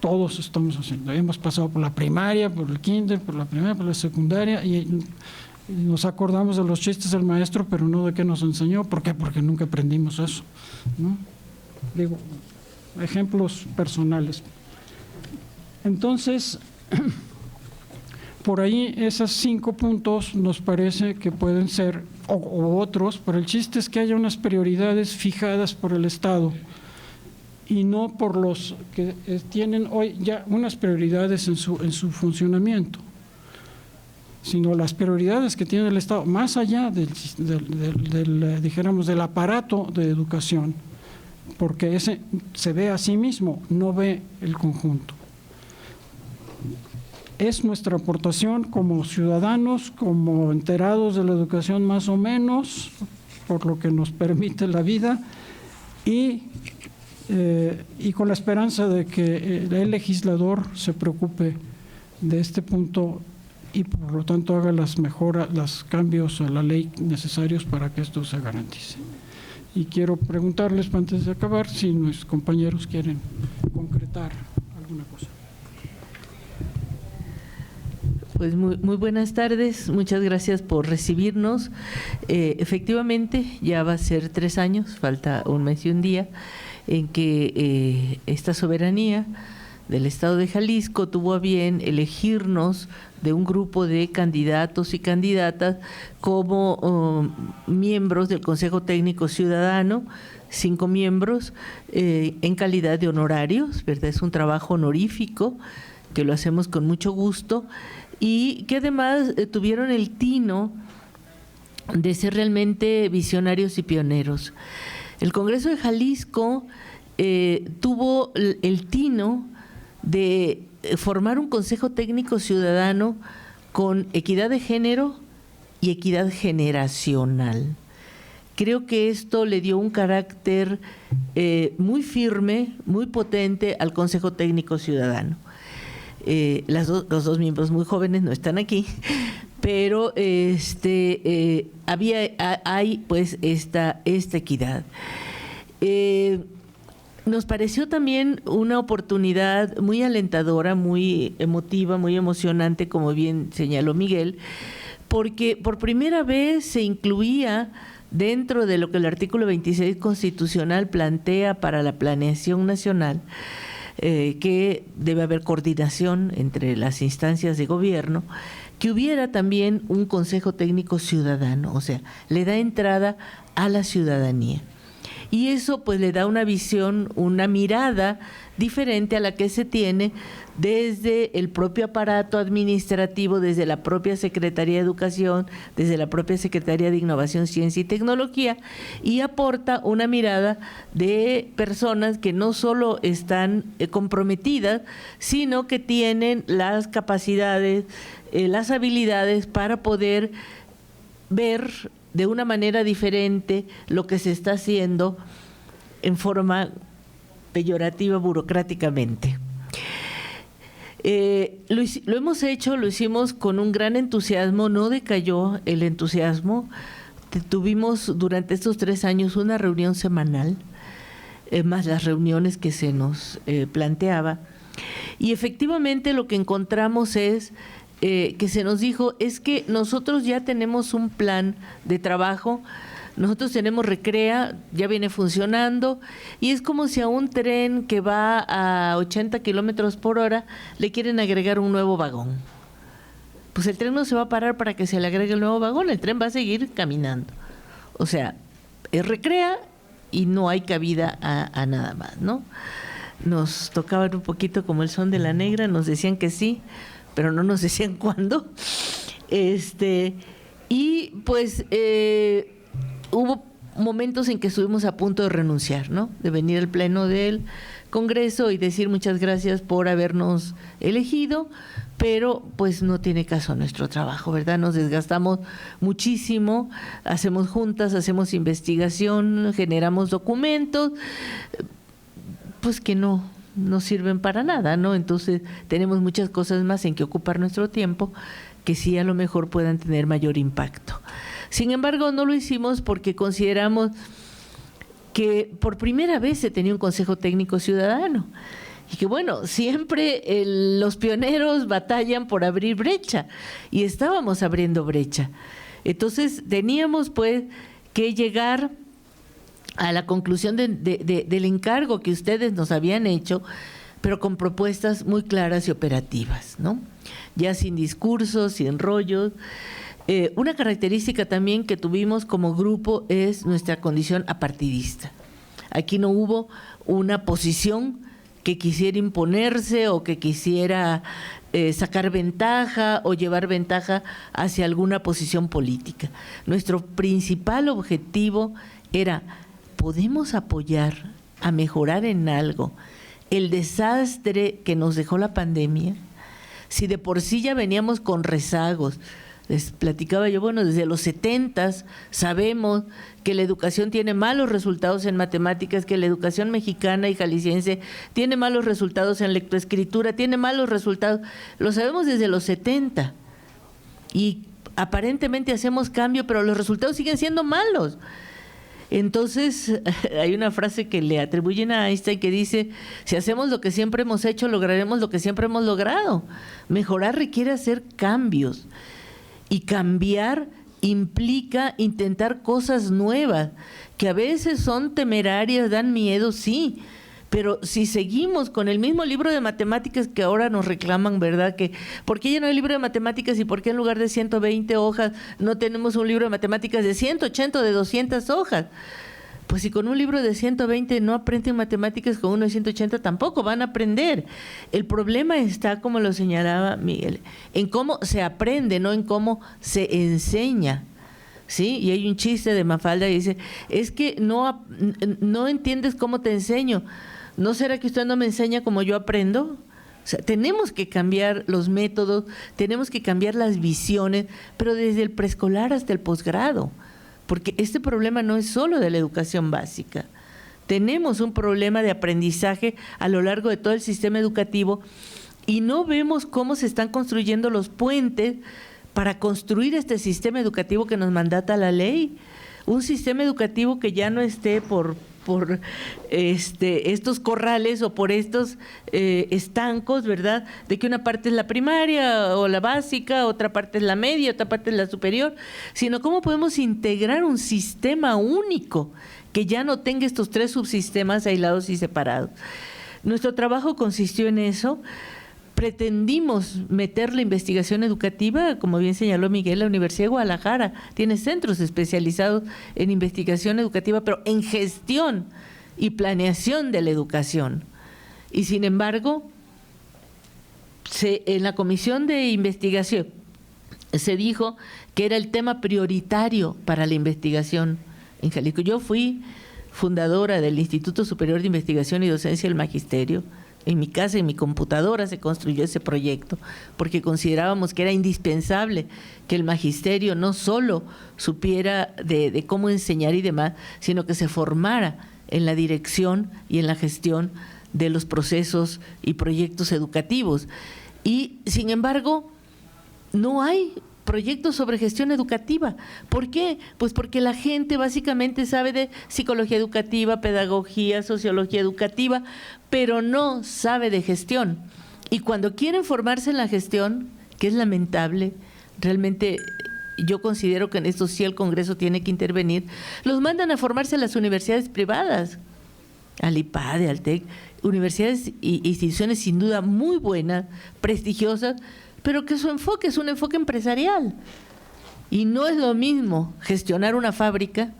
Todos estamos haciendo. Hemos pasado por la primaria, por el kinder, por la primaria, por la secundaria y nos acordamos de los chistes del maestro, pero no de qué nos enseñó. ¿Por qué? Porque nunca aprendimos eso, ¿no? Digo, ejemplos personales. Entonces, por ahí esos 5 puntos nos parece que pueden ser, o otros, pero el chiste es que haya unas prioridades fijadas por el Estado y no por los que tienen hoy ya unas prioridades en su funcionamiento, sino las prioridades que tiene el Estado, más allá dijéramos, del aparato de educación, porque ese se ve a sí mismo, no ve el conjunto. Es nuestra aportación como ciudadanos, como enterados de la educación más o menos, por lo que nos permite la vida, y con la esperanza de que el legislador se preocupe de este punto y por lo tanto haga las mejoras, los cambios a la ley necesarios para que esto se garantice. Y quiero preguntarles antes de acabar si nuestros compañeros quieren concretar alguna cosa. Pues muy buenas tardes, muchas gracias por recibirnos. Efectivamente, ya va a ser 3 años, falta 1 mes y 1 día, en que esta soberanía del Estado de Jalisco tuvo a bien elegirnos de un grupo de candidatos y candidatas como miembros del Consejo Técnico Ciudadano, 5 miembros en calidad de honorarios, ¿verdad? Es un trabajo honorífico que lo hacemos con mucho gusto y que además tuvieron el tino de ser realmente visionarios y pioneros. El Congreso de Jalisco tuvo el tino de formar un Consejo Técnico Ciudadano con equidad de género y equidad generacional. Creo que esto le dio un carácter muy firme, muy potente al Consejo Técnico Ciudadano. Los 2 miembros muy jóvenes no están aquí, pero hay pues esta equidad. Nos pareció también una oportunidad muy alentadora, muy emotiva, muy emocionante, como bien señaló Miguel, porque por primera vez se incluía dentro de lo que el artículo 26 constitucional plantea para la planeación nacional, que debe haber coordinación entre las instancias de gobierno, que hubiera también un Consejo Técnico Ciudadano, o sea, le da entrada a la ciudadanía. y eso pues le da una visión, una mirada diferente a la que se tiene desde el propio aparato administrativo, desde la propia Secretaría de Educación, desde la propia Secretaría de Innovación, Ciencia y Tecnología, y aporta una mirada de personas que no solo están comprometidas, sino que tienen las capacidades, las habilidades para poder ver de una manera diferente lo que se está haciendo en forma peyorativa burocráticamente. Lo hemos hecho, lo hicimos con un gran entusiasmo, no decayó el entusiasmo. Tuvimos durante estos 3 años una reunión semanal, más las reuniones que se nos planteaba, y efectivamente lo que encontramos es que se nos dijo es que nosotros ya tenemos un plan de trabajo. Nosotros tenemos Recrea, ya viene funcionando, y es como si a un tren que va a 80 kilómetros por hora le quieren agregar un nuevo vagón. Pues el tren no se va a parar para que se le agregue el nuevo vagón, el tren va a seguir caminando. O sea, es Recrea y no hay cabida a nada más, ¿no? Nos tocaban un poquito como el son de la negra, nos decían que sí, pero no nos decían cuándo. Y pues hubo momentos en que estuvimos a punto de renunciar, ¿no? De venir al pleno del Congreso y decir muchas gracias por habernos elegido, pero pues no tiene caso nuestro trabajo, ¿verdad? Nos desgastamos muchísimo, hacemos juntas, hacemos investigación, generamos documentos, pues que no sirven para nada, ¿no? Entonces tenemos muchas cosas más en que ocupar nuestro tiempo que sí a lo mejor puedan tener mayor impacto. Sin embargo, no lo hicimos porque consideramos que por primera vez se tenía un Consejo Técnico Ciudadano y que, bueno, siempre los pioneros batallan por abrir brecha y estábamos abriendo brecha. Entonces, teníamos pues que llegar a la conclusión del encargo que ustedes nos habían hecho, pero con propuestas muy claras y operativas, ¿no? Ya sin discursos, sin rollos. Una característica también que tuvimos como grupo es nuestra condición apartidista. Aquí no hubo una posición que quisiera imponerse o que quisiera sacar ventaja o llevar ventaja hacia alguna posición política. Nuestro principal objetivo era: ¿podemos apoyar a mejorar en algo el desastre que nos dejó la pandemia? Si de por sí ya veníamos con rezagos. Les platicaba yo, bueno, desde los 70s sabemos que la educación tiene malos resultados en matemáticas, que la educación mexicana y jalisciense tiene malos resultados en lectoescritura, tiene malos resultados. Lo sabemos desde los 70 y aparentemente hacemos cambio, pero los resultados siguen siendo malos. Entonces, hay una frase que le atribuyen a Einstein que dice: si hacemos lo que siempre hemos hecho, lograremos lo que siempre hemos logrado. Mejorar requiere hacer cambios. Y cambiar implica intentar cosas nuevas, que a veces son temerarias, dan miedo, sí, pero si seguimos con el mismo libro de matemáticas que ahora nos reclaman, ¿verdad? Que ¿por qué ya no hay libro de matemáticas y por qué en lugar de 120 hojas no tenemos un libro de matemáticas de 180 o de 200 hojas? Pues si con un libro de 120 no aprenden matemáticas, con uno de 180 tampoco van a aprender. El problema está, como lo señalaba Miguel, en cómo se aprende, no en cómo se enseña. ¿Sí? Y hay un chiste de Mafalda que dice: es que no entiendes cómo te enseño. ¿No será que usted no me enseña como yo aprendo? O sea, tenemos que cambiar los métodos, tenemos que cambiar las visiones, pero desde el preescolar hasta el posgrado. Porque este problema no es solo de la educación básica. Tenemos un problema de aprendizaje a lo largo de todo el sistema educativo y no vemos cómo se están construyendo los puentes para construir este sistema educativo que nos mandata la ley. Un sistema educativo que ya no esté por estos corrales o por estos estancos, ¿verdad? De que una parte es la primaria o la básica, otra parte es la media, otra parte es la superior, sino cómo podemos integrar un sistema único que ya no tenga estos 3 subsistemas aislados y separados. Nuestro trabajo consistió en eso. pretendimos meter la investigación educativa, como bien señaló Miguel, la Universidad de Guadalajara tiene centros especializados en investigación educativa, pero en gestión y planeación de la educación. Y sin embargo, en la comisión de investigación se dijo que era el tema prioritario para la investigación en Jalisco. Yo fui fundadora del Instituto Superior de Investigación y Docencia del Magisterio. En mi casa, en mi computadora, se construyó ese proyecto, porque considerábamos que era indispensable que el magisterio no solo supiera de cómo enseñar y demás, sino que se formara en la dirección y en la gestión de los procesos y proyectos educativos. Y, sin embargo, no hay proyectos sobre gestión educativa. ¿Por qué? Pues porque la gente básicamente sabe de psicología educativa, pedagogía, sociología educativa, pero no sabe de gestión. Y cuando quieren formarse en la gestión, que es lamentable, realmente yo considero que en esto sí el Congreso tiene que intervenir, los mandan a formarse en las universidades privadas, al IPADE, al TEC, universidades e instituciones sin duda muy buenas, prestigiosas, pero que su enfoque es un enfoque empresarial. Y no es lo mismo gestionar una fábrica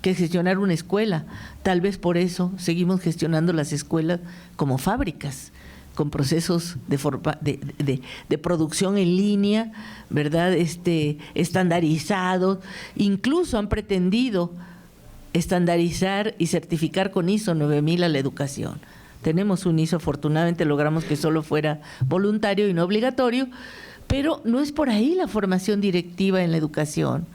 que gestionar una escuela. Tal vez por eso seguimos gestionando las escuelas como fábricas, con procesos de producción en línea, ¿verdad? Estandarizados. Incluso han pretendido estandarizar y certificar con ISO 9000 a la educación. Tenemos un ISO, afortunadamente logramos que solo fuera voluntario y no obligatorio, pero no es por ahí la formación directiva en la educación.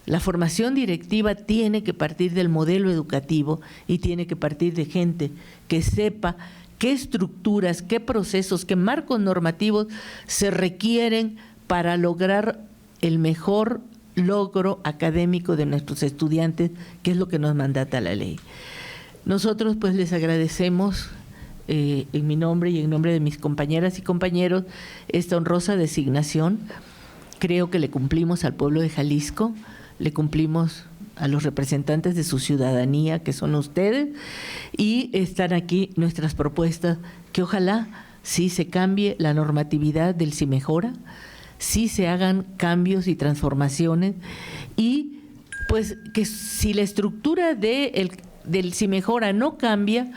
La formación directiva tiene que partir del modelo educativo y tiene que partir de gente que sepa qué estructuras, qué procesos, qué marcos normativos se requieren para lograr el mejor logro académico de nuestros estudiantes, que es lo que nos mandata la ley. Nosotros pues les agradecemos en mi nombre y en nombre de mis compañeras y compañeros esta honrosa designación. Creo que le cumplimos al pueblo de Jalisco, le cumplimos a los representantes de su ciudadanía, que son ustedes, y están aquí nuestras propuestas, que ojalá sí se cambie la normatividad del CIMEJORA, sí se hagan cambios y transformaciones, y pues que si la estructura del CIMEJORA no cambia,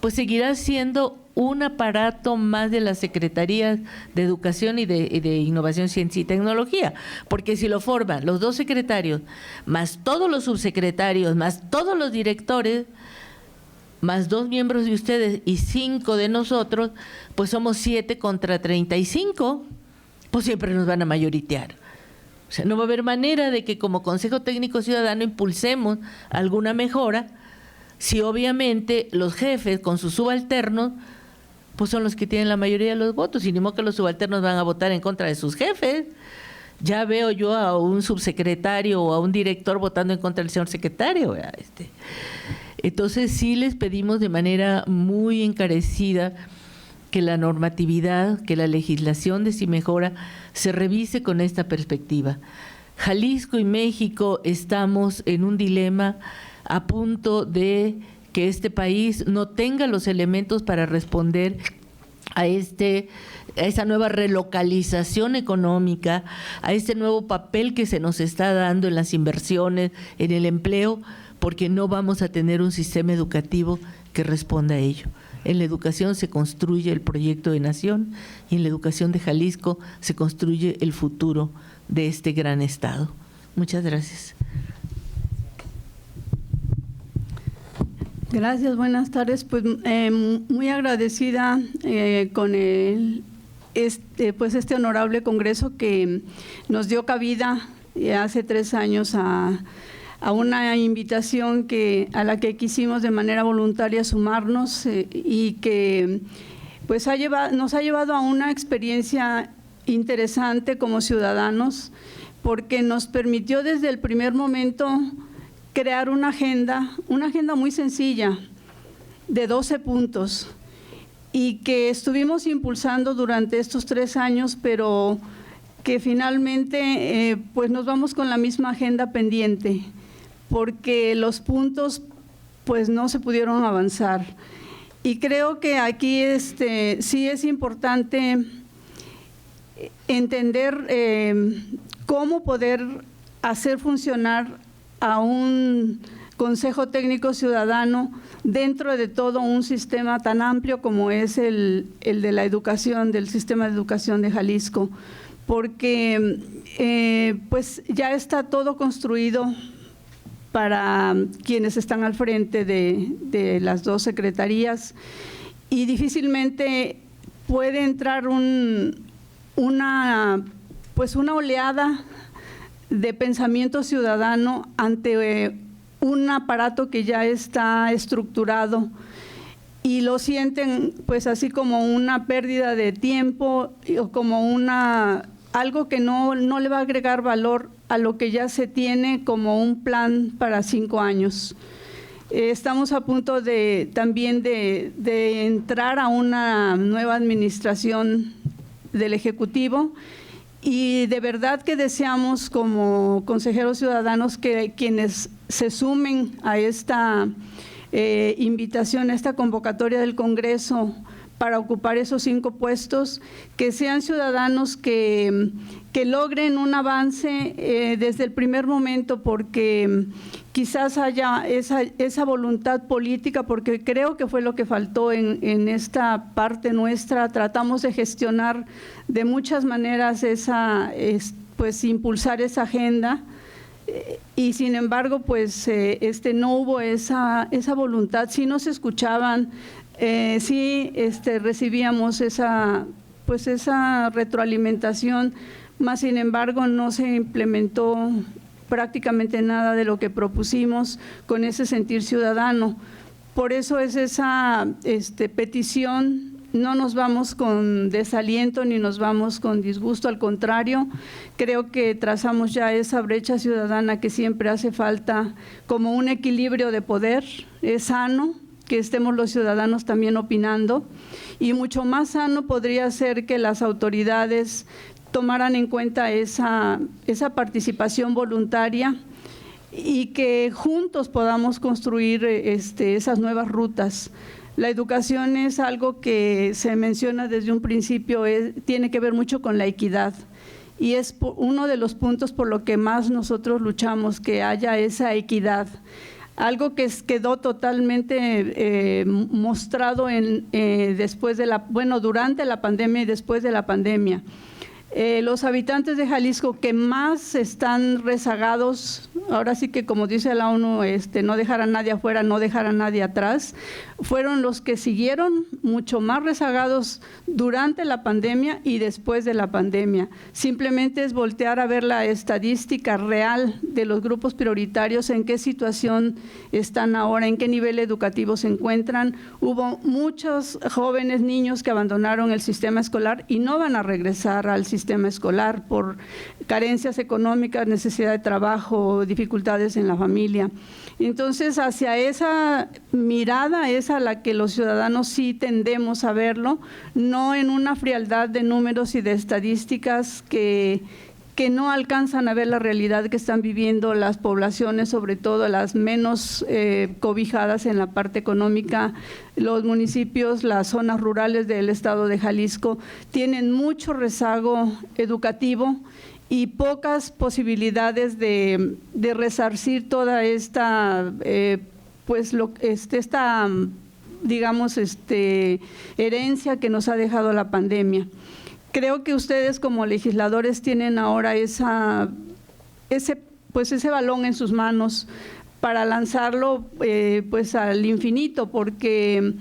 pues seguirá siendo un aparato más de las secretarías de Educación y de Innovación, Ciencia y Tecnología, porque si lo forman los 2 secretarios, más todos los subsecretarios, más todos los directores, más 2 miembros de ustedes y 5 de nosotros, pues somos 7 contra 35, pues siempre nos van a mayoritear. O sea, no va a haber manera de que como Consejo Técnico Ciudadano impulsemos alguna mejora si obviamente los jefes con sus subalternos pues son los que tienen la mayoría de los votos, y ni modo que los subalternos van a votar en contra de sus jefes. Ya veo yo a un subsecretario o a un director votando en contra del señor secretario. Entonces sí les pedimos de manera muy encarecida que la normatividad, que la legislación de CIMEJORA se revise con esta perspectiva. Jalisco y México estamos en un dilema a punto de que este país no tenga los elementos para responder a esa nueva relocalización económica, a este nuevo papel que se nos está dando en las inversiones, en el empleo, porque no vamos a tener un sistema educativo que responda a ello. En la educación se construye el proyecto de nación y en la educación de Jalisco se construye el futuro de este gran estado. Muchas gracias. Gracias, buenas tardes. Pues muy agradecida con este honorable congreso que nos dio cabida hace 3 años a una invitación a la que quisimos de manera voluntaria sumarnos y que pues nos ha llevado a una experiencia interesante como ciudadanos, porque nos permitió desde el primer momento crear una agenda muy sencilla de 12 puntos y que estuvimos impulsando durante estos 3 años, pero que finalmente pues nos vamos con la misma agenda pendiente, porque los puntos pues no se pudieron avanzar. Y creo que aquí sí es importante entender cómo poder hacer funcionar a un Consejo Técnico Ciudadano dentro de todo un sistema tan amplio como es el de la educación, del sistema de educación de Jalisco, porque pues ya está todo construido para quienes están al frente de las dos secretarías y difícilmente puede entrar una oleada de pensamiento ciudadano ante un aparato que ya está estructurado y lo sienten pues así como una pérdida de tiempo o como algo que no le va a agregar valor a lo que ya se tiene como un plan para 5 años. Estamos a punto también de entrar a una nueva administración del Ejecutivo y de verdad que deseamos como consejeros ciudadanos que quienes se sumen a esta invitación, a esta convocatoria del Congreso para ocupar esos 5 puestos, que sean ciudadanos que logren un avance desde el primer momento, porque quizás haya esa voluntad política, porque creo que fue lo que faltó en esta parte nuestra. Tratamos de gestionar de muchas maneras pues impulsar esa agenda, y sin embargo pues no hubo esa voluntad. Sí nos escuchaban, sí recibíamos esa retroalimentación, mas sin embargo no se implementó prácticamente nada de lo que propusimos con ese sentir ciudadano. Por eso es esa petición. No nos vamos con desaliento ni nos vamos con disgusto, al contrario, creo que trazamos ya esa brecha ciudadana que siempre hace falta como un equilibrio de poder. Es sano que estemos los ciudadanos también opinando, y mucho más sano podría ser que las autoridades tomaran en cuenta esa participación voluntaria y que juntos podamos construir esas nuevas rutas. La educación es algo que se menciona desde un principio, tiene que ver mucho con la equidad, y es uno de los puntos por lo que más nosotros luchamos, que haya esa equidad. Algo que quedó totalmente mostrado durante la pandemia y después de la pandemia. Los habitantes de Jalisco que más están rezagados, ahora sí que como dice la ONU, no dejar a nadie afuera, no dejar a nadie atrás, fueron los que siguieron mucho más rezagados durante la pandemia y después de la pandemia. Simplemente es voltear a ver la estadística real de los grupos prioritarios, en qué situación están ahora, en qué nivel educativo se encuentran. Hubo muchos jóvenes, niños que abandonaron el sistema escolar y no van a regresar al sistema escolar por carencias económicas, necesidad de trabajo, dificultades en la familia. Entonces, hacia esa mirada es a la que los ciudadanos sí tendemos a verlo, no en una frialdad de números y de estadísticas que no alcanzan a ver la realidad que están viviendo las poblaciones, sobre todo las menos cobijadas en la parte económica. Los municipios, las zonas rurales del estado de Jalisco tienen mucho rezago educativo y pocas posibilidades de resarcir toda esta herencia que nos ha dejado la pandemia. Creo que ustedes como legisladores tienen ahora ese balón en sus manos para lanzarlo al infinito, porque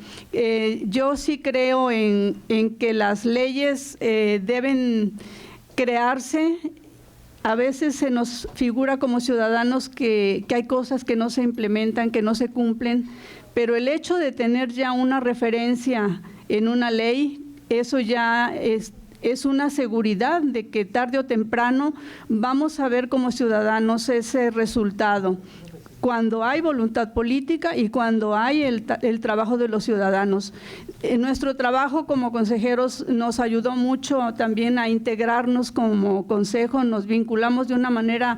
yo sí creo en que las leyes deben crearse. A veces se nos figura como ciudadanos que hay cosas que no se implementan, que no se cumplen, pero el hecho de tener ya una referencia en una ley, eso ya es una seguridad de que tarde o temprano vamos a ver como ciudadanos ese resultado, cuando hay voluntad política y cuando hay el trabajo de los ciudadanos. Nuestro trabajo como consejeros nos ayudó mucho también a integrarnos como consejo, nos vinculamos de una manera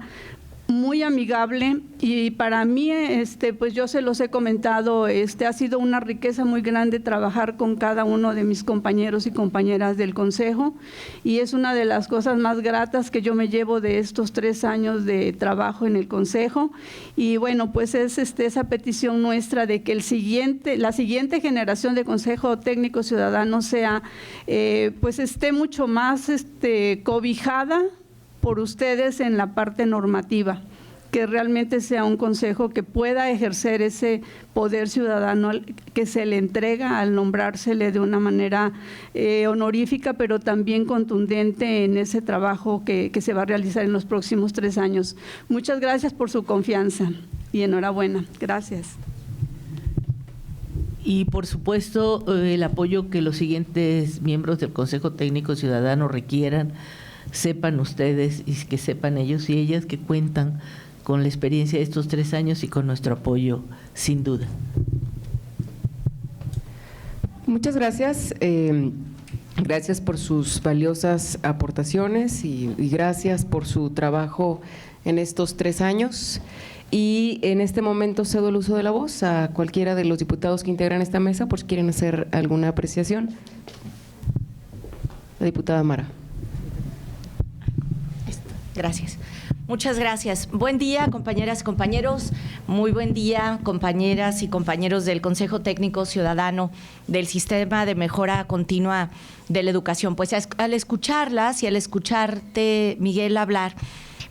muy amigable, y para mí, pues yo se los he comentado, ha sido una riqueza muy grande trabajar con cada uno de mis compañeros y compañeras del Consejo, y es una de las cosas más gratas que yo me llevo de estos 3 años de trabajo en el Consejo. Y bueno, pues es esa petición nuestra de que la siguiente generación de Consejo Técnico Ciudadano sea, pues esté mucho más cobijada por ustedes en la parte normativa, que realmente sea un consejo que pueda ejercer ese poder ciudadano que se le entrega al nombrársele de una manera honorífica, pero también contundente en ese trabajo que se va a realizar en los próximos 3 años. Muchas gracias por su confianza y enhorabuena. Gracias. Y por supuesto el apoyo que los siguientes miembros del Consejo Técnico Ciudadano requieran, sepan ustedes y que sepan ellos y ellas que cuentan con la experiencia de estos 3 años y con nuestro apoyo, sin duda. Muchas gracias. Gracias por sus valiosas aportaciones y gracias por su trabajo en estos 3 años. Y en este momento cedo el uso de la voz a cualquiera de los diputados que integran esta mesa por si quieren hacer alguna apreciación. La diputada Mara. Gracias. Muchas gracias. Buen día, compañeras y compañeros. Muy buen día, compañeras y compañeros del Consejo Técnico Ciudadano del Sistema de Mejora Continua de la Educación. Pues al escucharlas y al escucharte, Miguel, hablar,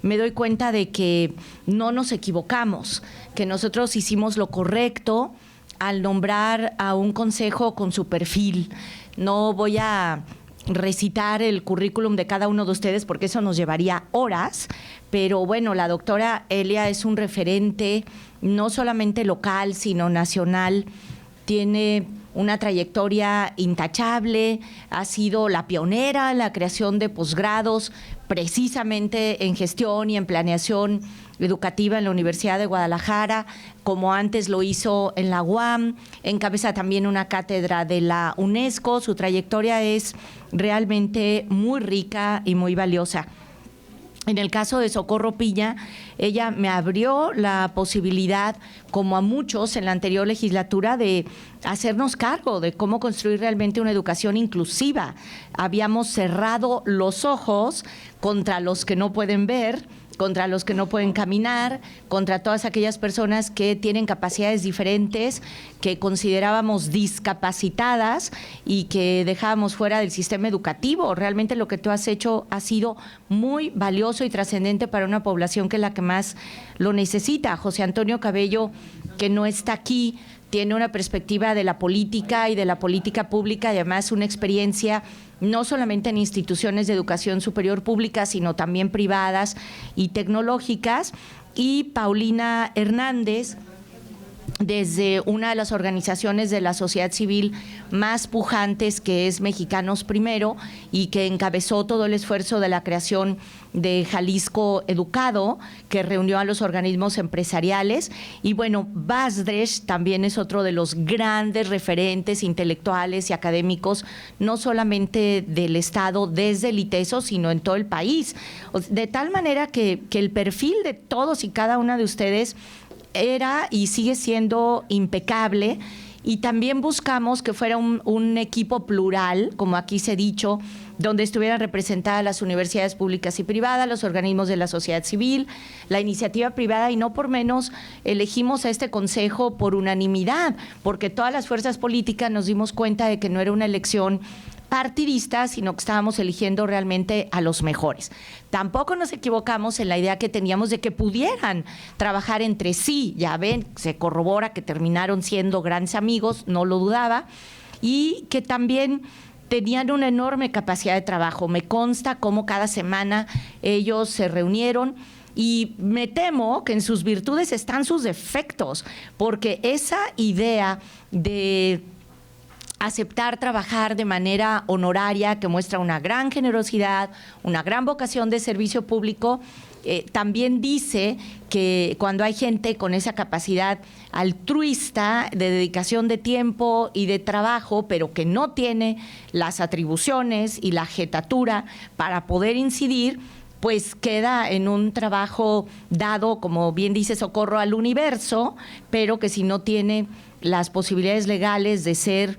me doy cuenta de que no nos equivocamos, que nosotros hicimos lo correcto al nombrar a un consejo con su perfil. No voy a recitar el currículum de cada uno de ustedes porque eso nos llevaría horas, pero bueno, la doctora Elia es un referente no solamente local, sino nacional. Tiene una trayectoria intachable, ha sido la pionera en la creación de posgrados precisamente en gestión y en planeación educativa en la Universidad de Guadalajara, como antes lo hizo en la UAM, encabeza también una cátedra de la UNESCO. Su trayectoria es realmente muy rica y muy valiosa. En el caso de Socorro Piña, ella me abrió la posibilidad, como a muchos en la anterior legislatura, de hacernos cargo de cómo construir realmente una educación inclusiva. Habíamos cerrado los ojos contra los que no pueden ver, contra los que no pueden caminar, contra todas aquellas personas que tienen capacidades diferentes, que considerábamos discapacitadas y que dejábamos fuera del sistema educativo. Realmente lo que tú has hecho ha sido muy valioso y trascendente para una población que es la que más lo necesita. José Antonio Cabello, que no está aquí, tiene una perspectiva de la política y de la política pública, y además una experiencia no solamente en instituciones de educación superior públicas, sino también privadas y tecnológicas. Y Paulina Hernández, desde una de las organizaciones de la sociedad civil más pujantes, que es Mexicanos Primero, y que encabezó todo el esfuerzo de la creación de Jalisco Educado, que reunió a los organismos empresariales. Y bueno, Basdresh también es otro de los grandes referentes intelectuales y académicos, no solamente del Estado desde el ITESO, sino en todo el país. De tal manera que el perfil de todos y cada una de ustedes era y sigue siendo impecable, y también buscamos que fuera un equipo plural, como aquí se ha dicho, donde estuvieran representadas las universidades públicas y privadas, los organismos de la sociedad civil, la iniciativa privada, y no por menos elegimos a este consejo por unanimidad, porque todas las fuerzas políticas nos dimos cuenta de que no era una elección partidista, sino que estábamos eligiendo realmente a los mejores. Tampoco nos equivocamos en la idea que teníamos de que pudieran trabajar entre sí. Ya ven, se corrobora que terminaron siendo grandes amigos, no lo dudaba, y que también tenían una enorme capacidad de trabajo. Me consta cómo cada semana ellos se reunieron, y me temo que en sus virtudes están sus defectos, porque esa idea de aceptar trabajar de manera honoraria, que muestra una gran generosidad, una gran vocación de servicio público, también dice que cuando hay gente con esa capacidad altruista de dedicación de tiempo y de trabajo, pero que no tiene las atribuciones y la jetatura para poder incidir, pues queda en un trabajo dado, como bien dice Socorro, al universo, pero que si no tiene las posibilidades legales de ser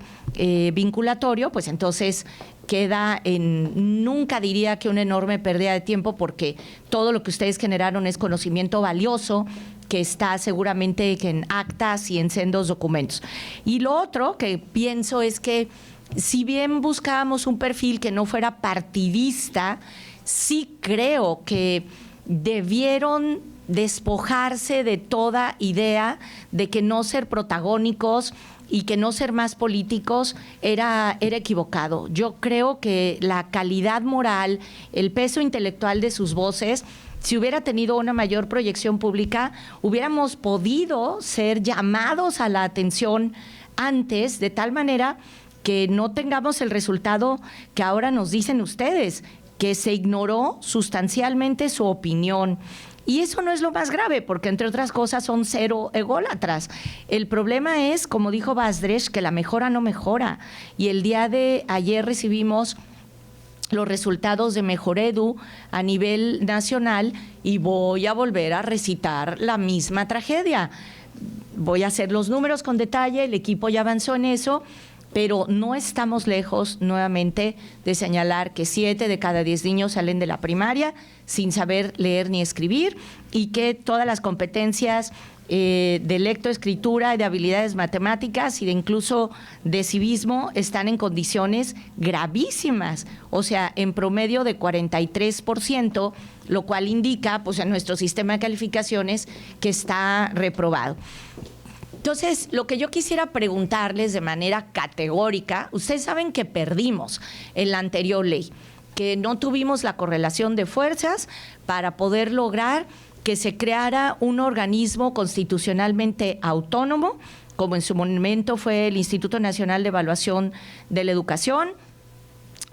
vinculatorio, pues entonces queda en, nunca diría que una enorme pérdida de tiempo, porque todo lo que ustedes generaron es conocimiento valioso que está seguramente en actas y en sendos documentos. Y lo otro que pienso es que si bien buscábamos un perfil que no fuera partidista, sí creo que debieron despojarse de toda idea de que no ser protagónicos y que no ser más políticos era equivocado. Yo creo que la calidad moral, el peso intelectual de sus voces, si hubiera tenido una mayor proyección pública, hubiéramos podido ser llamados a la atención antes, de tal manera que no tengamos el resultado que ahora nos dicen ustedes, que se ignoró sustancialmente su opinión. Y eso no es lo más grave, porque entre otras cosas son cero ególatras. El problema es, como dijo Basdresh, que la mejora no mejora. Y el día de ayer recibimos los resultados de Mejoredu a nivel nacional y voy a volver a recitar la misma tragedia. Voy a hacer los números con detalle, el equipo ya avanzó en eso, pero no estamos lejos nuevamente de señalar que 7 de cada 10 niños salen de la primaria sin saber leer ni escribir y que todas las competencias de lectoescritura y de habilidades matemáticas y de incluso de civismo están en condiciones gravísimas, o sea, en promedio de 43%, lo cual indica, pues, en nuestro sistema de calificaciones que está reprobado. Entonces, lo que yo quisiera preguntarles de manera categórica, ustedes saben que perdimos en la anterior ley, que no tuvimos la correlación de fuerzas para poder lograr que se creara un organismo constitucionalmente autónomo, como en su momento fue el Instituto Nacional de Evaluación de la Educación,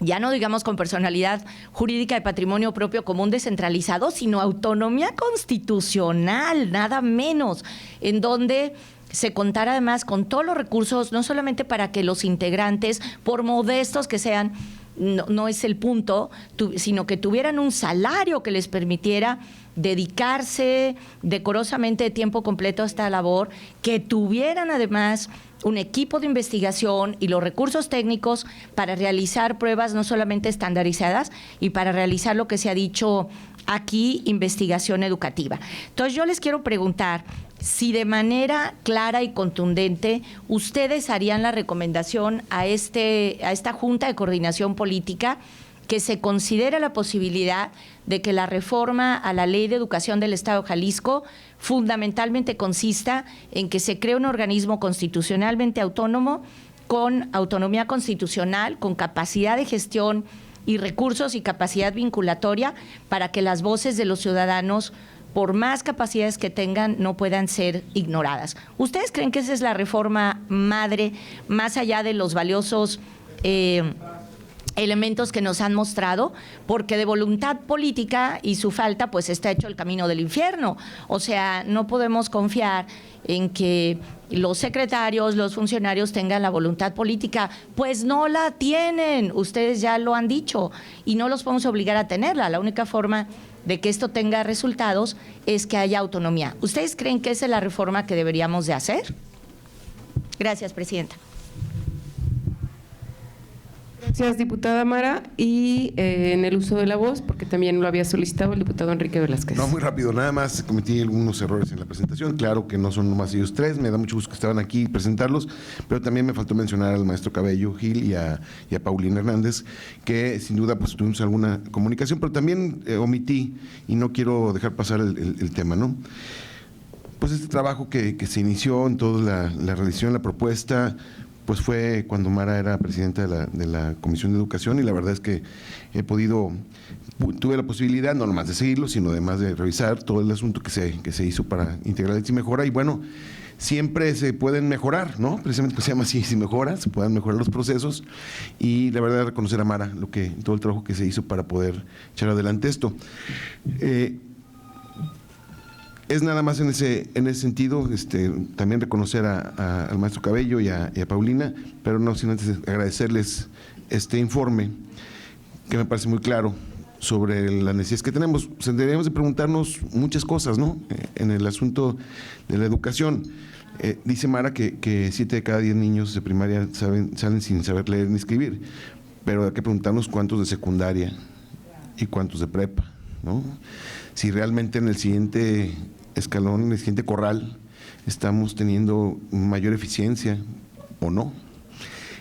ya no digamos con personalidad jurídica de patrimonio propio común descentralizado, sino autonomía constitucional, nada menos, en donde se contara además con todos los recursos, no solamente para que los integrantes, por modestos que sean, no es el punto, sino que tuvieran un salario que les permitiera dedicarse decorosamente de tiempo completo a esta labor, que tuvieran además un equipo de investigación y los recursos técnicos para realizar pruebas no solamente estandarizadas y para realizar lo que se ha dicho aquí, investigación educativa. Entonces yo les quiero preguntar si de manera clara y contundente ustedes harían la recomendación a esta Junta de Coordinación Política que se considere la posibilidad de que la reforma a la Ley de Educación del Estado de Jalisco fundamentalmente consista en que se cree un organismo constitucionalmente autónomo, con autonomía constitucional, con capacidad de gestión y recursos y capacidad vinculatoria para que las voces de los ciudadanos, por más capacidades que tengan, no puedan ser ignoradas. ¿Ustedes creen que esa es la reforma madre, más allá de los valiosos elementos que nos han mostrado? Porque de voluntad política y su falta, pues está hecho el camino del infierno. O sea, no podemos confiar en que los secretarios, los funcionarios tengan la voluntad política, pues no la tienen, ustedes ya lo han dicho, y no los podemos obligar a tenerla. La única forma de que esto tenga resultados es que haya autonomía. ¿Ustedes creen que esa es la reforma que deberíamos de hacer? Gracias, presidenta. Gracias, diputada Mara. Y en el uso de la voz, porque también lo había solicitado el diputado Enrique Velázquez. No, muy rápido, nada más cometí algunos errores en la presentación. Claro que no son nomás ellos tres, me da mucho gusto que estaban aquí y presentarlos, pero también me faltó mencionar al maestro Cabello Gil y a Paulina Hernández, que sin duda pues tuvimos alguna comunicación, pero también omití, y no quiero dejar pasar el tema, ¿no? Pues este trabajo que se inició en toda la realización, la propuesta, pues fue cuando Mara era presidenta de la Comisión de Educación, y la verdad es que tuve la posibilidad no nomás de seguirlo, sino además de revisar todo el asunto que se hizo para integrar y mejora, y bueno, siempre se pueden mejorar, ¿no? Precisamente pues se llama así, si mejora, se puedan mejorar los procesos, y la verdad reconocer a Mara todo el trabajo que se hizo para poder echar adelante esto. Es nada más en ese sentido, también reconocer al maestro Cabello y a Paulina, pero no sin antes agradecerles este informe, que me parece muy claro, sobre las necesidades que tenemos. O sea, deberíamos de preguntarnos muchas cosas, ¿no? En el asunto de la educación. Dice Mara que 7 de cada 10 niños de primaria salen sin saber leer ni escribir, pero hay que preguntarnos cuántos de secundaria y cuántos de prepa, ¿no? Si realmente en el siguiente escalón, en el siguiente corral, estamos teniendo mayor eficiencia o no.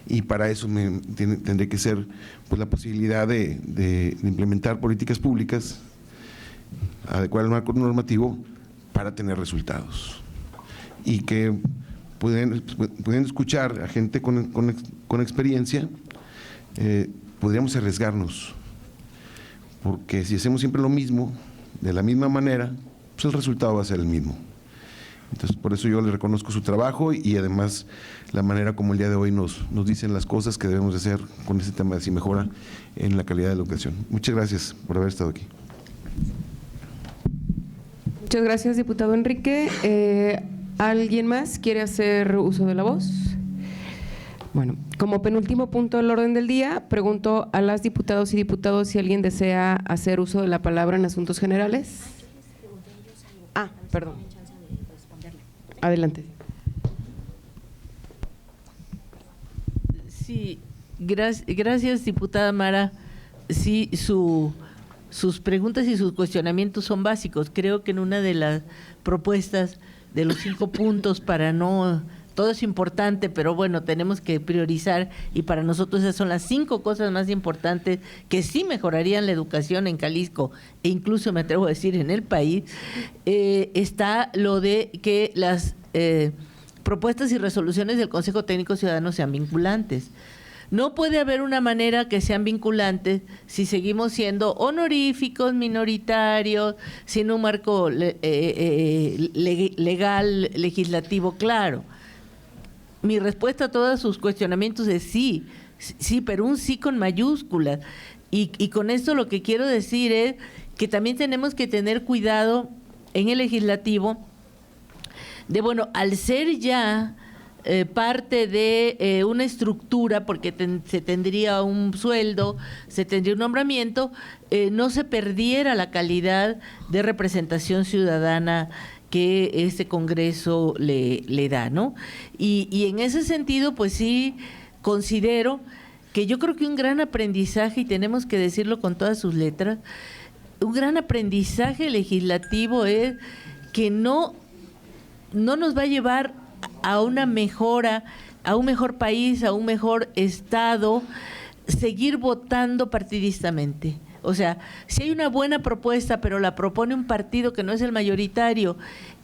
Y para eso tendré que ser pues, la posibilidad de implementar políticas públicas, adecuar el marco normativo para tener resultados. Y que pueden escuchar a gente con experiencia, podríamos arriesgarnos, porque si hacemos siempre lo mismo, de la misma manera, pues el resultado va a ser el mismo. Entonces, por eso yo le reconozco su trabajo y además la manera como el día de hoy nos dicen las cosas que debemos de hacer con este tema de si mejora en la calidad de la educación. Muchas gracias por haber estado aquí. Muchas gracias, diputado Enrique. ¿Alguien más quiere hacer uso de la voz? Bueno, como penúltimo punto del orden del día, pregunto a las diputados y diputados si alguien desea hacer uso de la palabra en asuntos generales. Perdón. Adelante. Sí, gracias, diputada Mara. Sí, sus preguntas y sus cuestionamientos son básicos. Creo que en una de las propuestas de los 5 puntos todo es importante, pero bueno, tenemos que priorizar y para nosotros esas son las 5 cosas más importantes que sí mejorarían la educación en Jalisco e incluso me atrevo a decir en el país. Está lo de que las propuestas y resoluciones del Consejo Técnico Ciudadano sean vinculantes. No puede haber una manera que sean vinculantes si seguimos siendo honoríficos, minoritarios, sin un marco legal, legislativo claro. Mi respuesta a todos sus cuestionamientos es sí, pero un sí con mayúsculas. Y con esto lo que quiero decir es que también tenemos que tener cuidado en el legislativo de, bueno, al ser ya parte de una estructura, porque se tendría un sueldo, se tendría un nombramiento, no se perdiera la calidad de representación ciudadana que este Congreso le da, ¿no? Y en ese sentido, pues sí, considero que yo creo que un gran aprendizaje, y tenemos que decirlo con todas sus letras, un gran aprendizaje legislativo es que no nos va a llevar a una mejora, a un mejor país, a un mejor Estado, seguir votando partidistamente. O sea, si hay una buena propuesta, pero la propone un partido que no es el mayoritario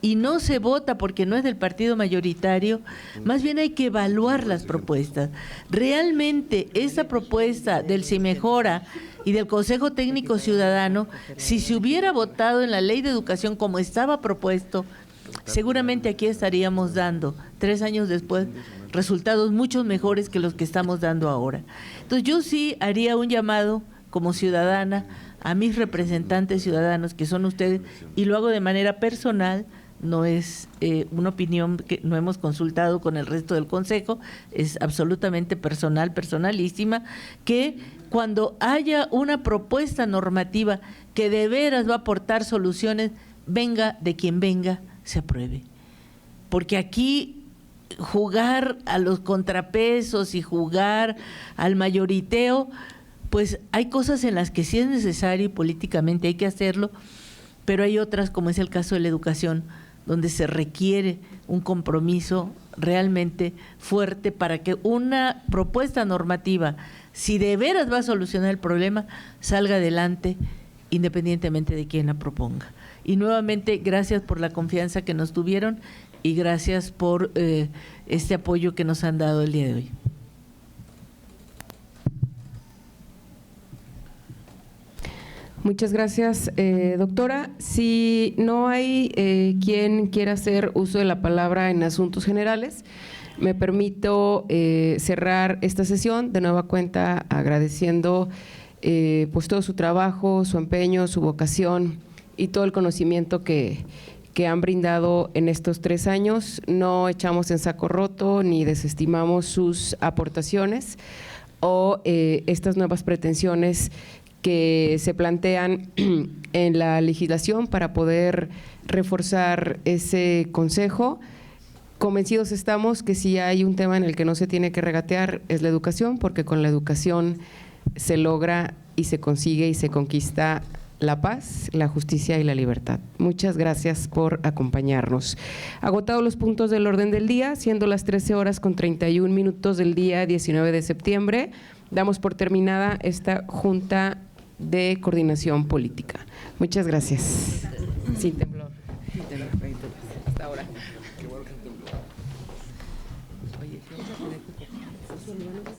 y no se vota porque no es del partido mayoritario, más bien hay que evaluar las propuestas. Realmente esa propuesta del Si Mejora y del Consejo Técnico Ciudadano, si se hubiera votado en la Ley de Educación como estaba propuesto, seguramente aquí estaríamos dando, 3 años después, resultados mucho mejores que los que estamos dando ahora. Entonces yo sí haría un llamado como ciudadana a mis representantes ciudadanos, que son ustedes, y lo hago de manera personal, no es una opinión que no hemos consultado con el resto del Consejo, es absolutamente personal, personalísima, que cuando haya una propuesta normativa que de veras va a aportar soluciones, venga de quien venga, se apruebe. Porque aquí jugar a los contrapesos y jugar al mayoriteo, pues hay cosas en las que sí es necesario y políticamente hay que hacerlo, pero hay otras, como es el caso de la educación, donde se requiere un compromiso realmente fuerte para que una propuesta normativa, si de veras va a solucionar el problema, salga adelante independientemente de quién la proponga. Y nuevamente, gracias por la confianza que nos tuvieron y gracias por este apoyo que nos han dado el día de hoy. Muchas gracias, doctora. Si no hay quien quiera hacer uso de la palabra en asuntos generales, me permito cerrar esta sesión de nueva cuenta agradeciendo pues todo su trabajo, su empeño, su vocación y todo el conocimiento que han brindado en estos 3 años. No echamos en saco roto ni desestimamos sus aportaciones o estas nuevas pretensiones que se plantean en la legislación para poder reforzar ese consejo. Convencidos estamos que si hay un tema en el que no se tiene que regatear es la educación, porque con la educación se logra y se consigue y se conquista la paz, la justicia y la libertad. Muchas gracias por acompañarnos. Agotados los puntos del orden del día, siendo las 13:31 del día 19 de septiembre, damos por terminada esta Junta de Coordinación Política. Muchas gracias. Sin temblor. Hasta ahora. Oye, vamos a tener que